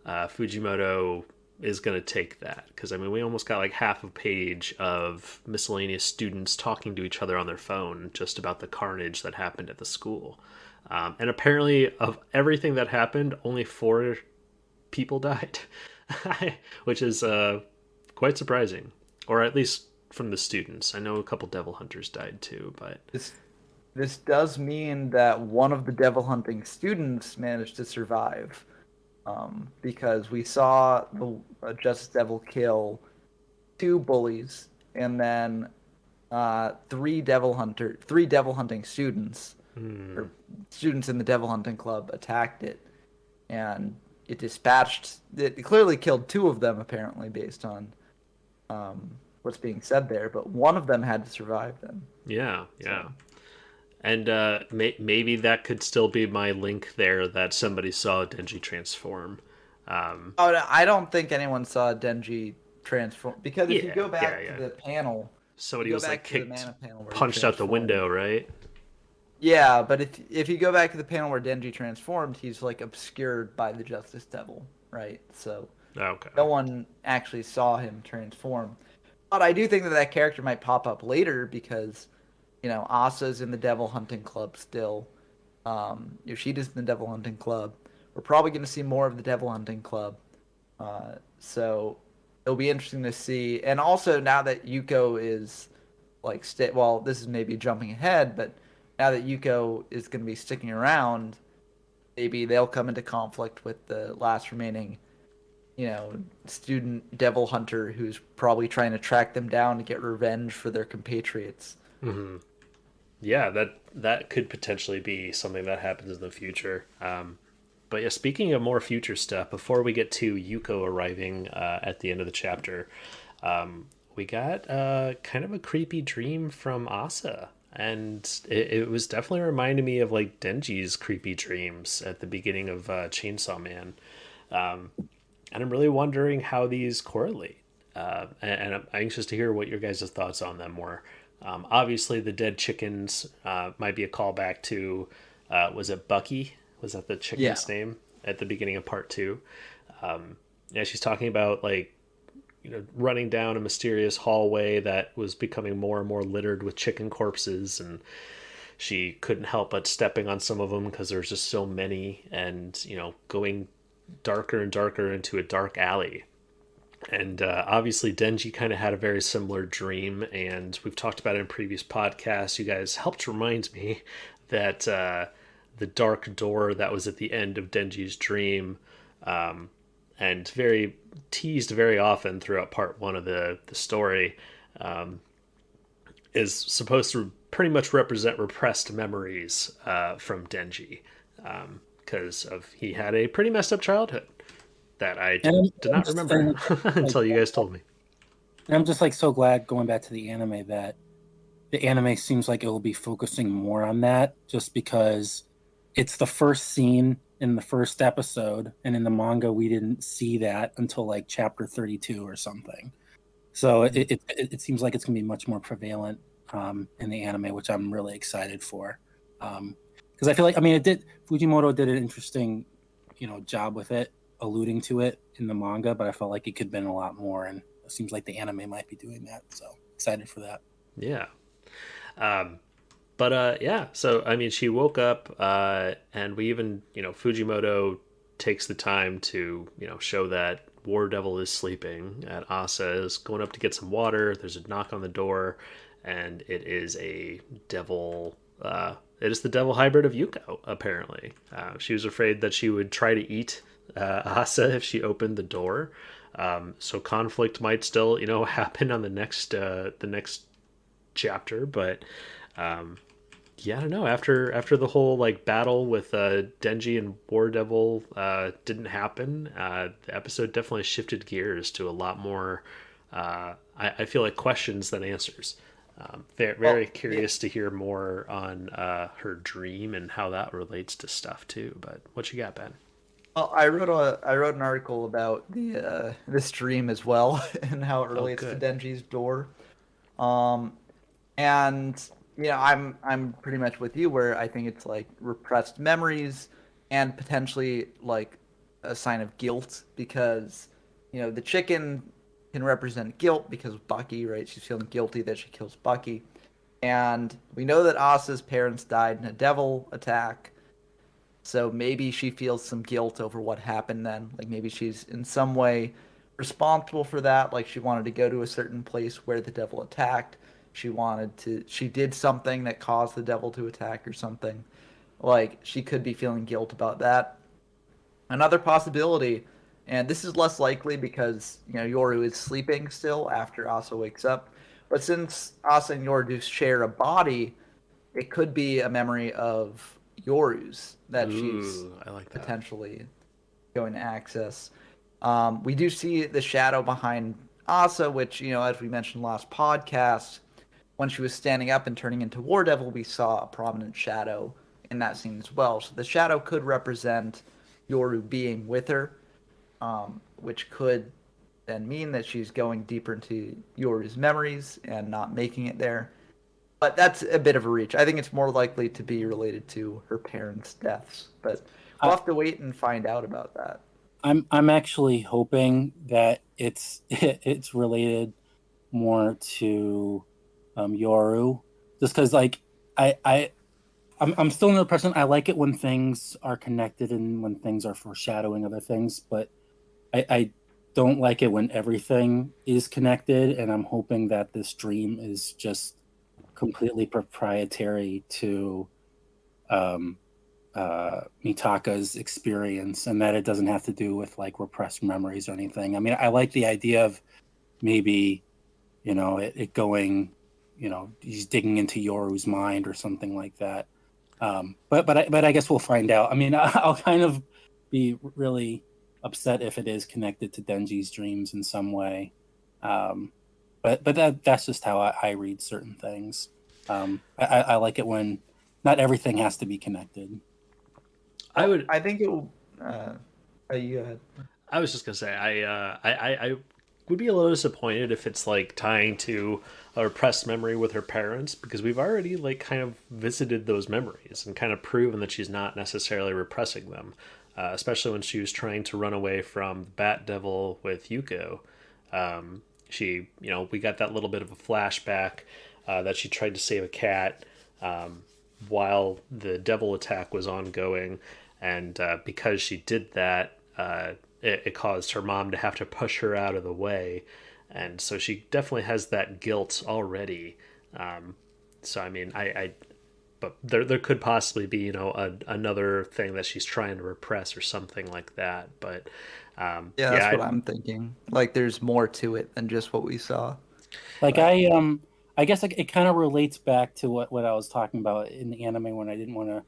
Fujimoto is going to take that, because we almost got like half a page of miscellaneous students talking to each other on their phone just about the carnage that happened at the school. And apparently of everything that happened, only 4 people died, which is quite surprising. Or at least from the students. I know a couple devil hunters died too, but this does mean that one of the devil hunting students managed to survive, because we saw the Justice Devil kill 2 bullies, and then 3 devil hunting students, or students in the devil hunting club, attacked it, and it clearly killed 2 of them, apparently, based on what's being said there, but one of them had to survive then. Yeah. And maybe that could still be my link there, that somebody saw Denji transform. I don't think anyone saw Denji transform, because if you go back to the panel, somebody was like punched out the window, right? Yeah, but if you go back to the panel where Denji transformed, he's like obscured by the Justice Devil, right? So no one actually saw him transform. But I do think that character might pop up later, because, Asa's in the Devil Hunting Club still. Yoshida's in the Devil Hunting Club. We're probably going to see more of the Devil Hunting Club. So it'll be interesting to see. And also, now that Yuko is this is maybe jumping ahead, but now that Yuko is going to be sticking around, maybe they'll come into conflict with the last remaining student devil hunter, who's probably trying to track them down to get revenge for their compatriots. Mm-hmm. Yeah, that could potentially be something that happens in the future. But yeah, speaking of more future stuff, before we get to Yuko arriving at the end of the chapter, we got kind of a creepy dream from Asa. And it was definitely reminding me of like Denji's creepy dreams at the beginning of Chainsaw Man. And I'm really wondering how these correlate. And I'm anxious to hear what your guys' thoughts on them were. Obviously, the dead chickens might be a callback to Was it Bucky? Was that the chicken's name at the beginning of part two? Yeah, she's talking about like, running down a mysterious hallway that was becoming more and more littered with chicken corpses, and she couldn't help but stepping on some of them because there's just so many, and going darker and darker into a dark alley. And obviously, Denji kind of had a very similar dream, and we've talked about it in previous podcasts. You guys helped remind me that the dark door that was at the end of Denji's dream, and very teased very often throughout part one of the story, is supposed to pretty much represent repressed memories Mm-hmm. from Denji, because of he had a pretty messed up childhood that I did not remember until you guys told me. And I'm just like so glad going back to the anime that the anime seems like it will be focusing more on that, just because it's the first scene in the first episode, and in the manga we didn't see that until like chapter 32 or something. So it seems like it's going to be much more prevalent in the anime, which I'm really excited for. Because I feel like, I mean, Fujimoto did an interesting, job with it, alluding to it in the manga, but I felt like it could have been a lot more, and it seems like the anime might be doing that. So excited for that. Yeah. But yeah, so I mean, she woke up, and we even, Fujimoto takes the time to, show that War Devil is sleeping, and Asa is going up to get some water. There's a knock on the door, and it is a devil. It is the devil hybrid of Yuko, apparently. She was afraid that she would try to eat Asa if she opened the door. So conflict might still, happen on the next chapter, but yeah, I don't know. After the whole like battle with Denji and War Devil didn't happen, the episode definitely shifted gears to a lot more. I feel like questions than answers. Very curious to hear more on her dream and how that relates to stuff too. But what you got, Ben? Well, I wrote an article about the this dream as well and how it relates to good. Denji's door. And I'm pretty much with you where I think it's like repressed memories and potentially like a sign of guilt because the chicken can represent guilt because of Bucky, right? She's feeling guilty that she kills Bucky. And we know that Asa's parents died in a devil attack. So maybe she feels some guilt over what happened then. Like maybe she's in some way responsible for that. Like she wanted to go to a certain place where the devil attacked. She did something that caused the devil to attack or something. Like she could be feeling guilt about that. Another possibility, and this is less likely because, Yoru is sleeping still after Asa wakes up. But since Asa and Yoru do share a body, it could be a memory of Yoru's that she's I like that. potentially going to access. We do see the shadow behind Asa, which, as we mentioned last podcast, when she was standing up and turning into War Devil, we saw a prominent shadow in that scene as well. So the shadow could represent Yoru being with her, which could then mean that she's going deeper into Yoru's memories and not making it there. But that's a bit of a reach. I think it's more likely to be related to her parents' deaths. But we'll have to wait and find out about that. I'm actually hoping that it's it's related more to Yoru, just because like I'm still another person. I like it when things are connected and when things are foreshadowing other things, but I don't like it when everything is connected. And I'm hoping that this dream is just completely proprietary to Mitaka's experience, and that it doesn't have to do with like repressed memories or anything. I mean, I like the idea of maybe it going, he's digging into Yoru's mind or something like that. But I guess we'll find out. I mean, I'll kind of be really upset if it is connected to Denji's dreams in some way. But that's just how I read certain things. I like it when not everything has to be connected. I think it will. You go ahead. I was just gonna say I would be a little disappointed if it's like tying to a repressed memory with her parents, because we've already like kind of visited those memories and kind of proven that she's not necessarily repressing them, especially when she was trying to run away from the Bat Devil with Yuko. She, we got that little bit of a flashback that she tried to save a cat while the devil attack was ongoing, and because she did that, it caused her mom to have to push her out of the way, and so she definitely has that guilt already. So I mean, but there could possibly be another thing that she's trying to repress or something like that. But Yeah, that's what I'm thinking. Like, there's more to it than just what we saw. Like I guess it kind of relates back to what I was talking about in the anime when I didn't want to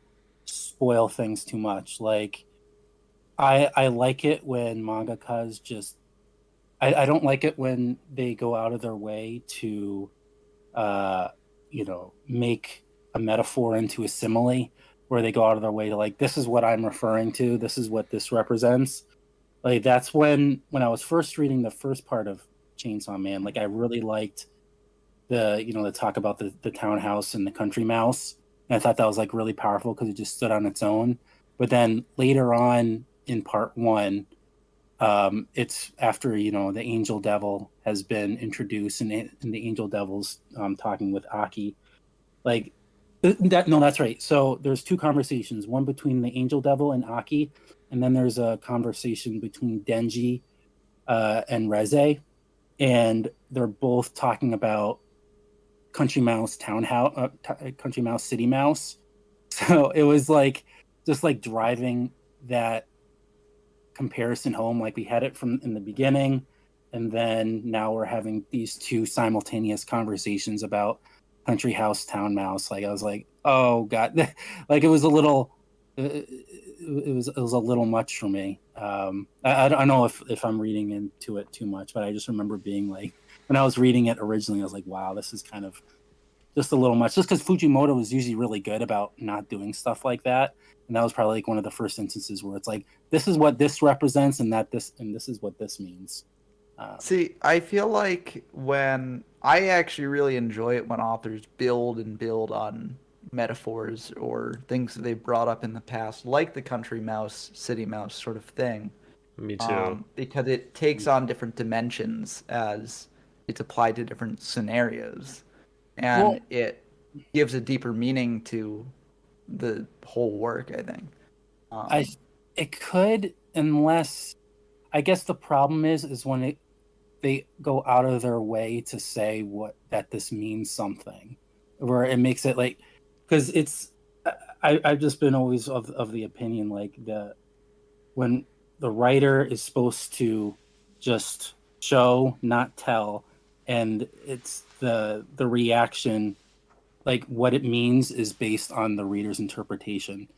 spoil things too much. Like I like it when mangakas just I don't like it when they go out of their way to make a metaphor into a simile, where they go out of their way to like, this is what I'm referring to, this is what this represents. Like that's when I was first reading the first part of Chainsaw Man, like I really liked the talk about the townhouse and the country mouse. And I thought that was like really powerful because it just stood on its own. But then later on in part one, it's after the angel devil has been introduced, and the angel devil's talking with Aki. Like that. No, that's right. So there's two conversations: one between the angel devil and Aki, and then there's a conversation between Denji and Reze, and they're both talking about country mouse townhouse, country mouse city mouse. So it was like just like driving that comparison home. Like we had it from in the beginning, and then now we're having these two simultaneous conversations about country house town mouse. Like I was like, oh god, like it was a little it was a little much for me. I don't know if I'm reading into it too much, but I just remember being like, when I was reading it originally, I was like, wow, this is kind of just a little much, just because Fujimoto was usually really good about not doing stuff like that. And that was probably like one of the first instances where it's like, this is what this represents, and this is what this means. See, I feel like when I actually really enjoy it when authors build and build on metaphors or things that they brought up in the past, like the country mouse, city mouse sort of thing. Me too. Because it takes on different dimensions as it's applied to different scenarios, and it gives a deeper meaning to the whole work, I think. It could, unless, I guess the problem is when they go out of their way to say that this means something, where it makes it like, because it's I've just been always of the opinion like when the writer is supposed to just show, not tell, and it's the reaction, like what it means is based on the reader's interpretation.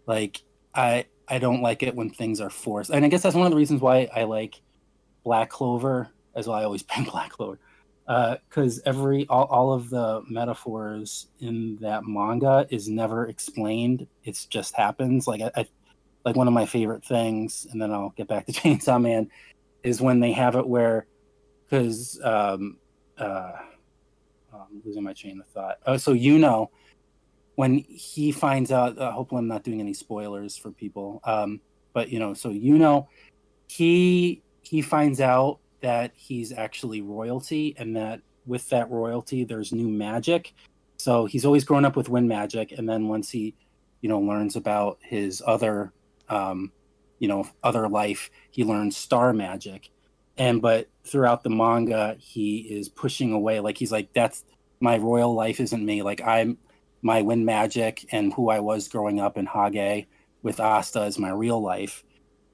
Like I don't like it when things are forced, and I guess that's one of the reasons why I like Black Clover as well. I always pick Black Clover because all of the metaphors in that manga is never explained. It's just happens. Like I like one of my favorite things, and then I'll get back to Chainsaw Man, is when they have it where, because I'm losing my chain of thought. So when he finds out, hopefully I'm not doing any spoilers for people, but so he finds out that he's actually royalty, and that with that royalty there's new magic. So he's always grown up with wind magic, and then once he learns about his other other life, he learns star magic. But throughout the manga he is pushing away, like he's like, that's my royal life isn't me, like I'm my wind magic and who I was growing up in Hage with Asta is my real life.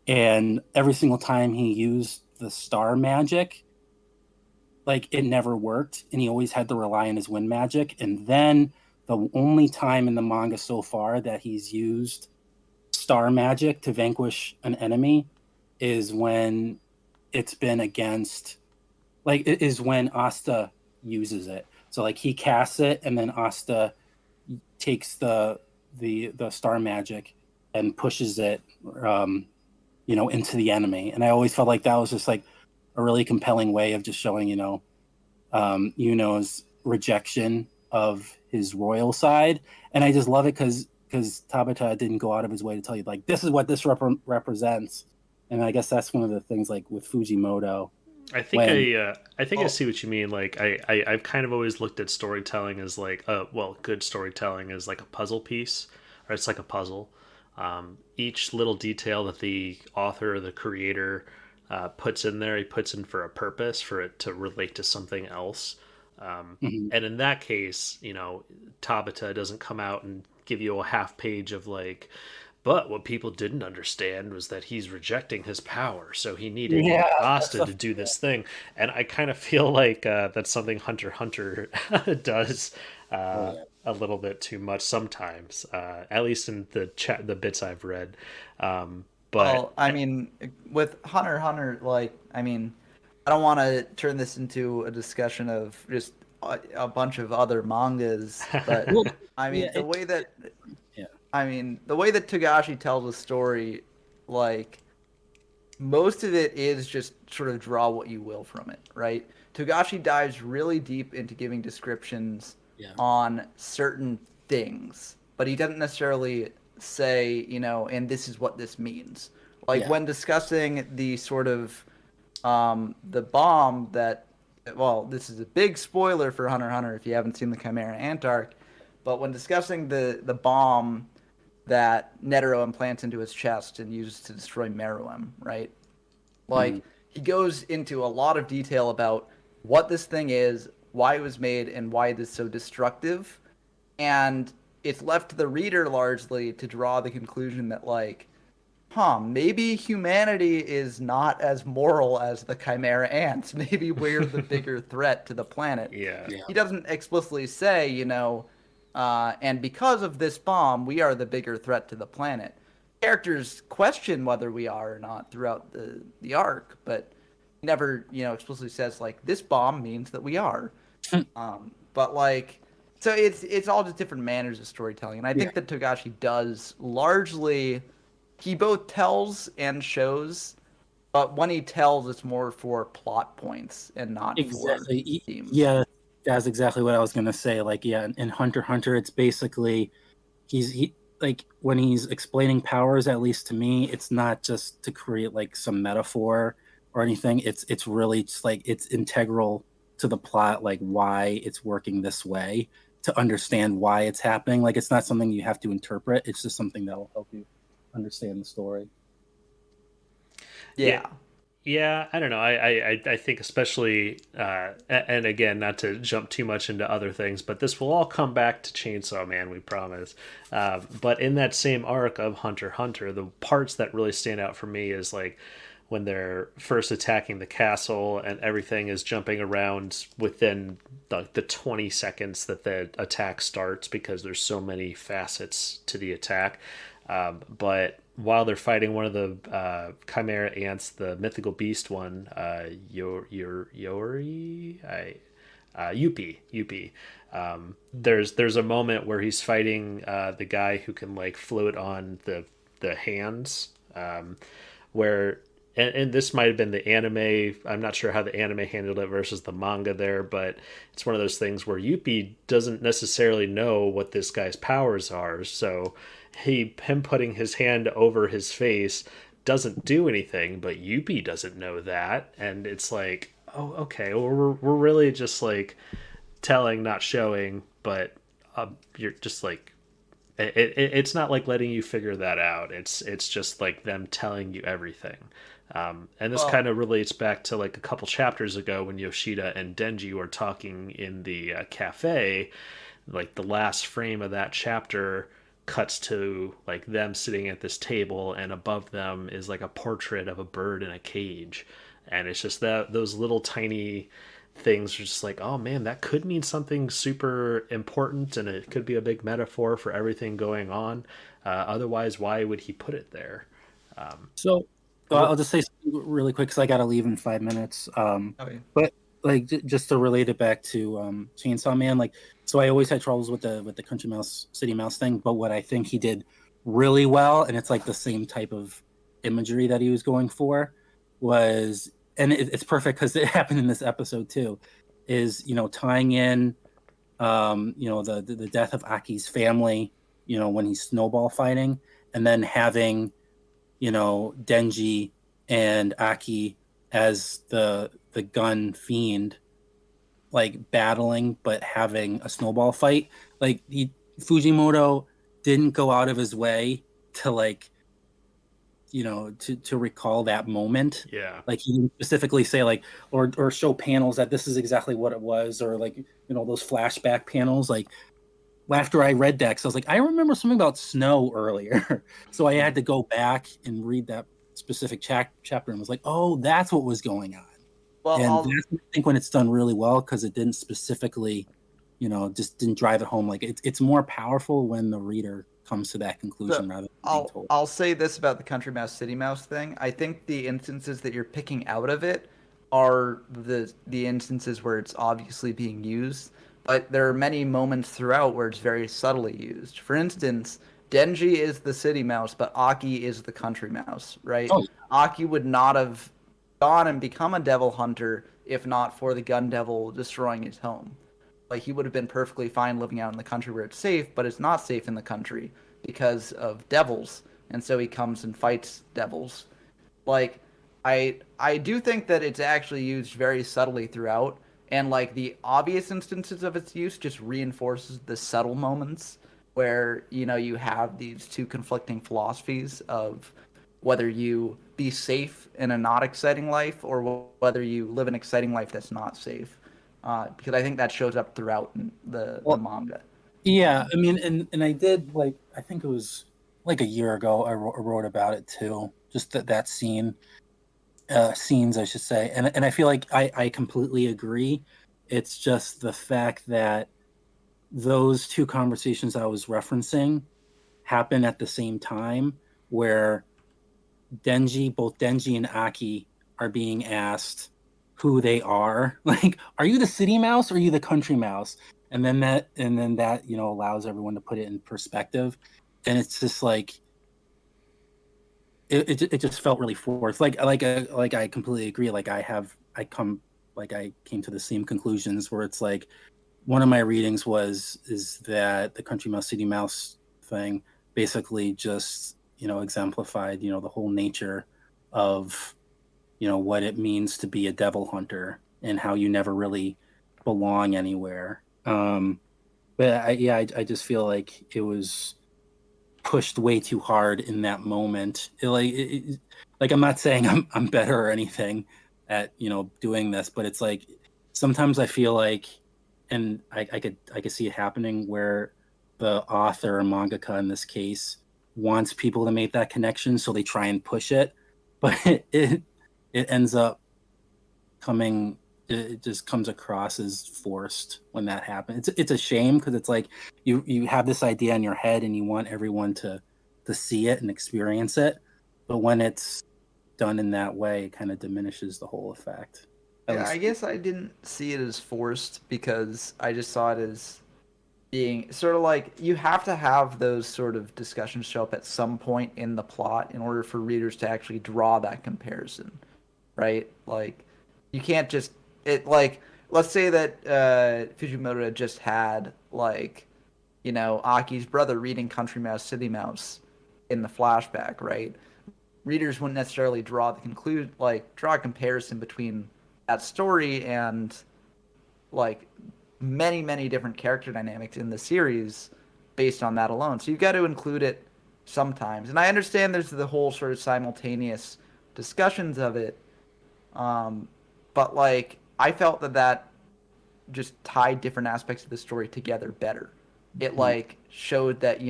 And every single time he used the star magic, like it never worked, and he always had to rely on his wind magic. And then the only time in the manga so far that he's used star magic to vanquish an enemy is when it's been against, like it is when Asta uses it. So like he casts it, and then Asta takes the star magic and pushes it into the enemy. And I always felt like that was just like a really compelling way of just showing, Yuno's rejection of his royal side. And I just love it because Tabata didn't go out of his way to tell you, like, this is what this represents. And I guess that's one of the things, like, with Fujimoto. I think I see what you mean. Like I've kind of always looked at storytelling as like good storytelling is like a puzzle piece, or it's like a puzzle. Each little detail that the author or the creator puts in there, he puts in for a purpose, for it to relate to something else. And in that case, Tabata doesn't come out and give you a half page of like, but what people didn't understand was that he's rejecting his power, so he needed Asta to do this thing. And I kind of feel like that's something Hunter x Hunter does a little bit too much sometimes, at least in the bits I've read. But I mean, with Hunter x Hunter, I don't want to turn this into a discussion of just a bunch of other mangas, but the way that Togashi tells a story, like, most of it is just sort of draw what you will from it, right? Togashi dives really deep into giving descriptions on certain things, but he doesn't necessarily say, and this is what this means. Like when discussing the sort of the bomb that, well, this is a big spoiler for Hunter x Hunter if you haven't seen the Chimera Ant arc, but when discussing the bomb that Netero implants into his chest and uses to destroy Meruem, right? Like, he goes into a lot of detail about what this thing is, why it was made, and why it is so destructive. And it's left to the reader largely to draw the conclusion that, like, maybe humanity is not as moral as the Chimera Ants. Maybe we're the bigger threat to the planet. Yeah. He doesn't explicitly say, and because of this bomb, we are the bigger threat to the planet. Characters question whether we are or not throughout the arc, but never, explicitly says, like, this bomb means that we are. But, like, so it's all just different manners of storytelling. And I think that Togashi does largely, he both tells and shows, but when he tells, it's more for plot points and not for themes. Yeah, that's exactly what I was gonna say. Like, in Hunter x Hunter, it's basically he like when he's explaining powers, at least to me, it's not just to create like some metaphor or anything. It's really just like it's integral to the plot, like why it's working this way, to understand why it's happening. Like, it's not something you have to interpret. It's just something that will help you understand the story. Yeah, I don't know. I think especially, and again, not to jump too much into other things, but this will all come back to Chainsaw Man, we promise. But in that same arc of Hunter x Hunter, the parts that really stand out for me is like when they're first attacking the castle and everything is jumping around within the 20 seconds that the attack starts, because there's so many facets to the attack. But while they're fighting one of the Chimera Ants, the mythical beast one, Yuppie. There's a moment where he's fighting the guy who can like float on the hands, where and this might have been the anime. I'm not sure how the anime handled it versus the manga there, but it's one of those things where Yuppie doesn't necessarily know what this guy's powers are, so him putting his hand over his face doesn't do anything, but Yuppie doesn't know that, and it's like, oh, okay, well, we're really just like telling, not showing, but you're just like, it's not like letting you figure that out. It's just like them telling you everything. And this kind of relates back to like a couple chapters ago when Yoshida and Denji were talking in the cafe. Like the last frame of that chapter cuts to like them sitting at this table, and above them is like a portrait of a bird in a cage, and it's just that those little tiny things are just like, oh man, that could mean something super important, and it could be a big metaphor for everything going on. Otherwise, why would he put it there? I'll just say something really quick because I got to leave in 5 minutes. But like just to relate it back to Chainsaw Man, like, so I always had troubles with the Country Mouse City Mouse thing, but what I think he did really well, and it's like the same type of imagery that he was going for, was and it's perfect because it happened in this episode too, is, tying in, the death of Aki's family, when he's snowball fighting, and then having, Denji and Aki as the gun fiend, like battling but having a snowball fight. Like Fujimoto didn't go out of his way to like, to recall that moment. Yeah. Like he didn't specifically say like, or show panels that this is exactly what it was, or like, those flashback panels. Like after I read that, 'cause I was like, I remember something about snow earlier. So I had to go back and read that specific chapter and was like, oh, that's what was going on. Well, And that's, I think, when it's done really well, because it didn't specifically, just didn't drive it home. Like it's more powerful when the reader comes to that conclusion rather than being told. I'll say this about the Country Mouse City Mouse thing. I think the instances that you're picking out of it are the instances where it's obviously being used, but there are many moments throughout where it's very subtly used. For instance, Denji is the city mouse, but Aki is the country mouse, right? Oh. Aki would not have gone and become a devil hunter if not for the gun devil destroying his home. Like, he would have been perfectly fine living out in the country where it's safe, but it's not safe in the country because of devils, and so he comes and fights devils. Like, I do think that it's actually used very subtly throughout, and like the obvious instances of its use just reinforces the subtle moments where, you have these two conflicting philosophies of whether you be safe in a not exciting life or whether you live an exciting life that's not safe. Because I think that shows up throughout the manga. Yeah, I mean, and I did, like, I think it was like a year ago, I wrote about it too. Just that scene, scenes, I should say. And I feel like I completely agree. It's just the fact that those two conversations I was referencing happen at the same time, where both Denji and Aki are being asked who they are. Like, are you the city mouse or are you the country mouse? And then that allows everyone to put it in perspective. And it's just like it just felt really forced. Like I completely agree. Like I came to the same conclusions, where it's like one of my readings is that the country mouse city mouse thing basically just exemplified the whole nature of what it means to be a devil hunter and how you never really belong anywhere. But I just feel like it was pushed way too hard in that moment. Like I'm not saying I'm better or anything at doing this, but it's like sometimes I feel like, and I could see it happening, where the author or mangaka in this case wants people to make that connection, so they try and push it, but it ends up it just comes across as forced when that happens. It's a shame, because it's like you have this idea in your head and you want everyone to see it and experience it, but when it's done in that way, it kind of diminishes the whole effect. Yeah, I guess I didn't see it as forced, because I just saw it as being sort of like, you have to have those sort of discussions show up at some point in the plot in order for readers to actually draw that comparison, right? Like, you can't just let's say that Fujimoto just had Aki's brother reading Country Mouse City Mouse in the flashback, right? Readers wouldn't necessarily draw a comparison between that story and many, many different character dynamics in the series based on that alone. So you've got to include it sometimes. And I understand there's the whole sort of simultaneous discussions of it. But I felt that just tied different aspects of the story together better. It showed that,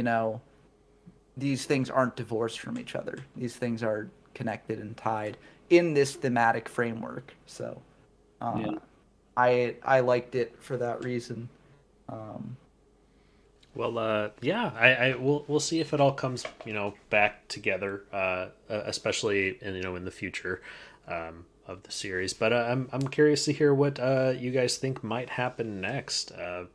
these things aren't divorced from each other. These things are connected and tied in this thematic framework. So I liked it for that reason. We'll see if it all comes back together, especially in the future of the series. But I'm curious to hear what you guys think might happen next.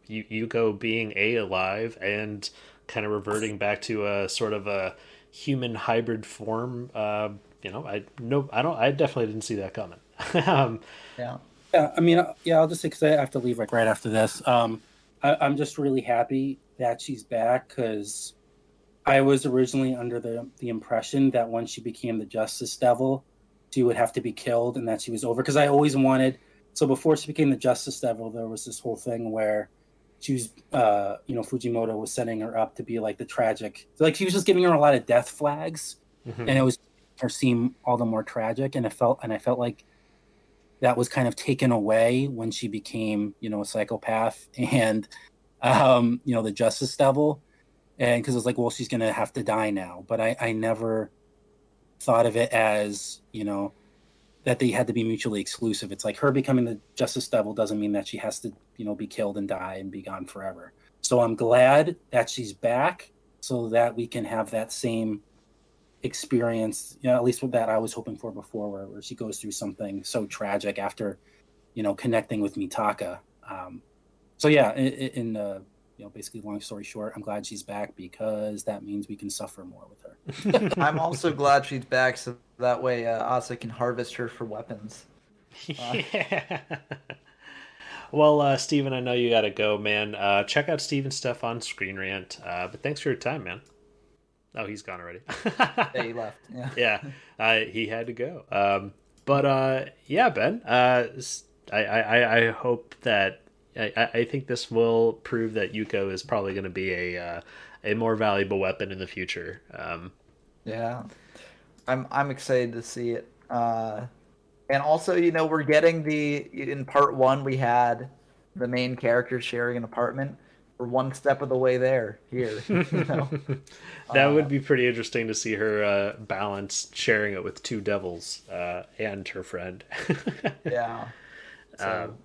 Yuko being alive and kind of reverting back to a sort of a human hybrid form. I definitely didn't see that coming. um, Yeah. Yeah, I mean, yeah, I'll just say because I have to leave like right after this. I'm just really happy that she's back because I was originally under the impression that once she became the Justice Devil, she would have to be killed and that she was over. Because I always wanted. So before she became the Justice Devil, there was this whole thing where she was, Fujimoto was setting her up to be like the tragic. Like she was just giving her a lot of death flags, and mhm. it was her seem all the more tragic. And I felt like that was kind of taken away when she became, a psychopath and, the Justice Devil. And because it was like, well, she's going to have to die now. But I never thought of it as, that they had to be mutually exclusive. It's like her becoming the Justice Devil doesn't mean that she has to, be killed and die and be gone forever. So I'm glad that she's back so that we can have that same experience, at least what that I was hoping for before, where she goes through something so tragic after, connecting with Mitaka. So yeah, basically, long story short, I'm glad she's back because that means we can suffer more with her. I'm also glad she's back, so that way Asa can harvest her for weapons. Yeah. Well, Steven, I know you gotta go, man. Check out Steven's stuff on Screen Rant. But thanks for your time, man. Oh, he's gone already. Yeah, he left. Yeah. Yeah, he had to go. But yeah, Ben. I hope that I think this will prove that Yuko is probably going to be a more valuable weapon in the future. Yeah. I'm excited to see it. And also, we're getting in part one we had the main character sharing an apartment. We're one step of the way there here. That would be pretty interesting to see her balance sharing it with two devils and her friend. Yeah. So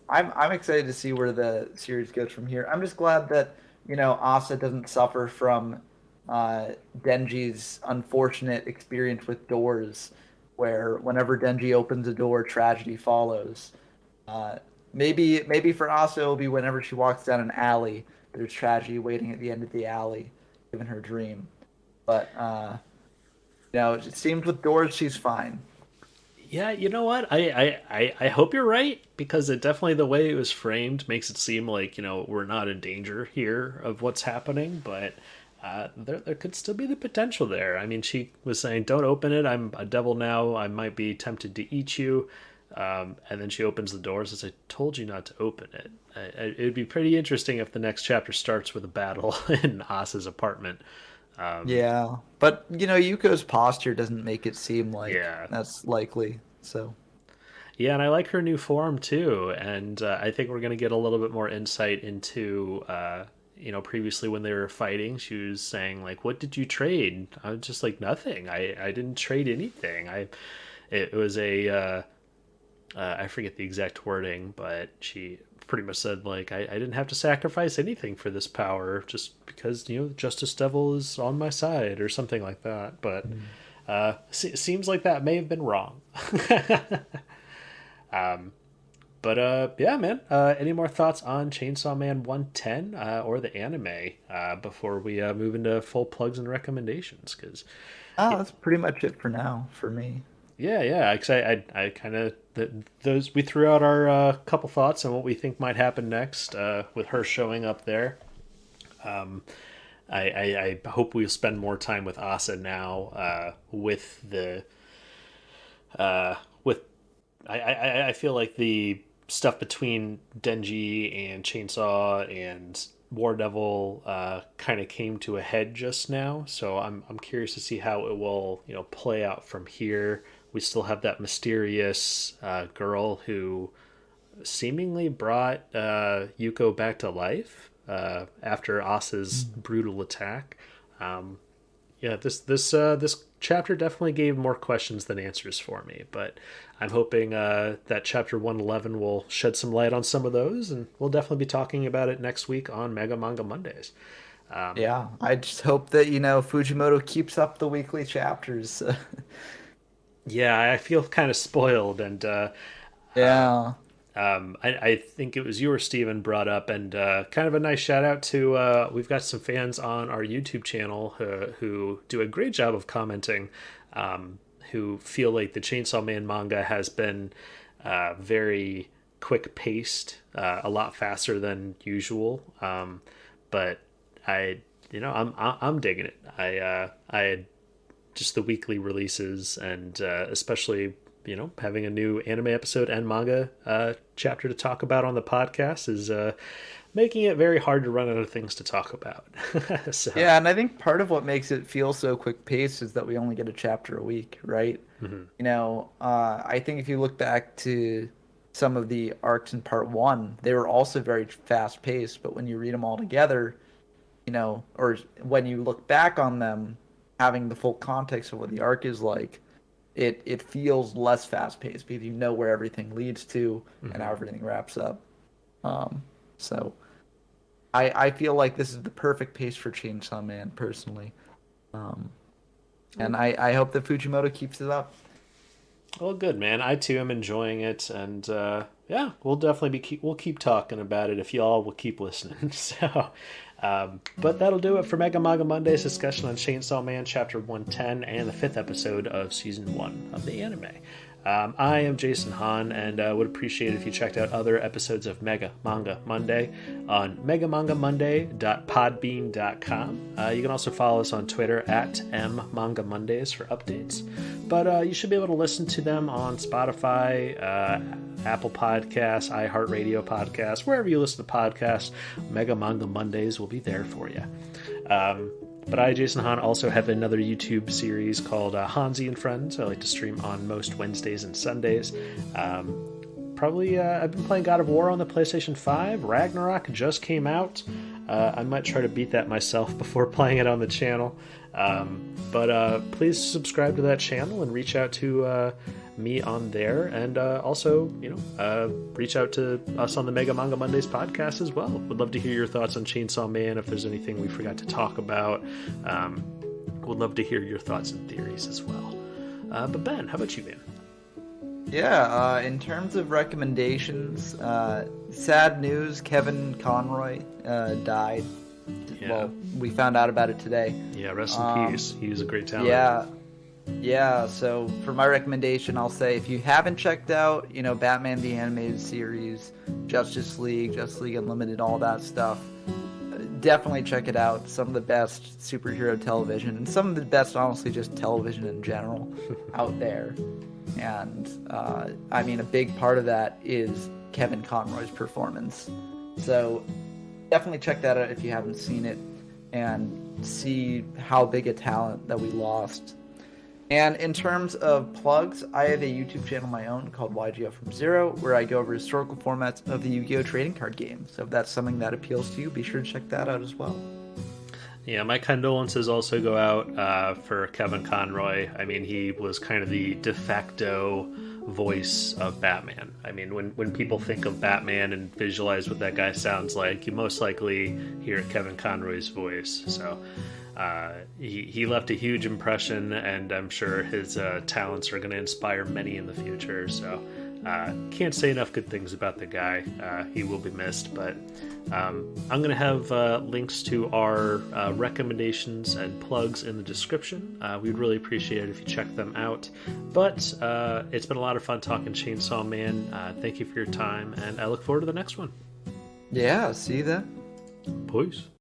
I'm excited to see where the series goes from here. I'm just glad that Asa doesn't suffer from Denji's unfortunate experience with doors, where whenever Denji opens a door, tragedy follows. Maybe for Asa it'll be whenever she walks down an alley, there's tragedy waiting at the end of the alley, given her dream. But it seems with doors she's fine. Yeah, you know what? I hope you're right because it definitely the way it was framed makes it seem like we're not in danger here of what's happening, but there could still be the potential there. I mean, she was saying, "Don't open it. I'm a devil now. I might be tempted to eat you." And then she opens the doors and says, "I told you not to open it." It'd be pretty interesting if the next chapter starts with a battle in Asa's apartment. Yeah, but Yuko's posture doesn't make it seem like Yeah. that's likely. So Yeah, and I like her new form too. And I think we're going to get a little bit more insight into, previously when they were fighting, she was saying, like, what did you trade? I was just like, nothing. I didn't trade anything. It was I forget the exact wording, but she pretty much said, like, I didn't have to sacrifice anything for this power just because, Justice Devil is on my side or something like that. But seems like that may have been wrong. But yeah, man. Any more thoughts on Chainsaw Man 110 or the anime before we move into full plugs and recommendations? Because that's pretty much it for now for me. yeah. Cause I kind of those we threw out our couple thoughts on what we think might happen next with her showing up there. I hope we'll spend more time with Asa now with the with I feel like the stuff between Denji and Chainsaw and War Devil kind of came to a head just now, so I'm curious to see how it will play out from here. We still have that mysterious girl who seemingly brought Yuko back to life after Asa's brutal attack. Yeah, this chapter definitely gave more questions than answers for me, but I'm hoping that chapter 111 will shed some light on some of those, and we'll definitely be talking about it next week on Mega Manga Mondays. Yeah, I just hope that Fujimoto keeps up the weekly chapters. Yeah, I feel kind of spoiled, and Yeah. I think it was you or Steven brought up, and kind of a nice shout out to we've got some fans on our YouTube channel who do a great job of commenting. who feel like the Chainsaw Man manga has been very quick paced, a lot faster than usual. But I'm digging it. I just the weekly releases, and especially having a new anime episode and manga chapter to talk about on the podcast is making it very hard to run out of things to talk about. So. Yeah, and I think part of what makes it feel so quick paced is that we only get a chapter a week, right? I think if you look back to some of the arcs in part 1, they were also very fast paced, but when you read them all together, or when you look back on them, having the full context of what the arc is like, it feels less fast paced because you know where everything leads to and how everything wraps up. So I feel like this is the perfect pace for Chainsaw Man personally. And I hope that Fujimoto keeps it up. Well, good, man. I too am enjoying it, and we'll definitely we'll keep talking about it if y'all will keep listening. So, but that'll do it for Mega Manga Monday's discussion on Chainsaw Man Chapter 110 and the 5th episode of Season 1 of the anime. I am Jason Hahn, and would appreciate it if you checked out other episodes of Mega Manga Monday on megamangamonday.podbean.com. You can also follow us on Twitter at mmangamondays for updates. But you should be able to listen to them on Spotify, Apple Podcasts, iHeartRadio Podcasts, wherever you listen to podcasts. Mega Manga Mondays will be there for you. But I, Jason Hahn, also have another YouTube series called Hansi and Friends. I like to stream on most Wednesdays and Sundays. I've been playing God of War on the PlayStation 5. Ragnarok just came out. I might try to beat that myself before playing it on the channel. But please subscribe to that channel and reach out to me on there, and also reach out to us on the Mega Manga Mondays podcast as well. Would love to hear your thoughts on Chainsaw Man, if there's anything we forgot to talk about. Would love to hear your thoughts and theories as well. But Ben, how about you, man? Yeah, in terms of recommendations, sad news, Kevin Conroy died. Yeah. Well, we found out about it today. Yeah, rest in peace. He was a great talent. Yeah, so for my recommendation, I'll say if you haven't checked out, Batman the Animated Series, Justice League Unlimited, all that stuff, definitely check it out. Some of the best superhero television, and some of the best, honestly, just television in general out there. And, a big part of that is Kevin Conroy's performance. So definitely check that out if you haven't seen it, and see how big a talent that we lost. And in terms of plugs, I have a YouTube channel of my own called YGO From Zero, where I go over historical formats of the Yu-Gi-Oh! Trading card game. So if that's something that appeals to you, be sure to check that out as well. Yeah, my condolences also go out for Kevin Conroy. He was kind of the de facto voice of Batman. When people think of Batman and visualize what that guy sounds like, you most likely hear Kevin Conroy's voice. So he left a huge impression, and I'm sure his talents are going to inspire many in the future. So can't say enough good things about the guy. He will be missed, but I'm going to have links to our recommendations and plugs in the description. We'd really appreciate it if you check them out. But it's been a lot of fun talking Chainsaw Man. Thank you for your time, and I look forward to the next one. Yeah, see you then. Peace.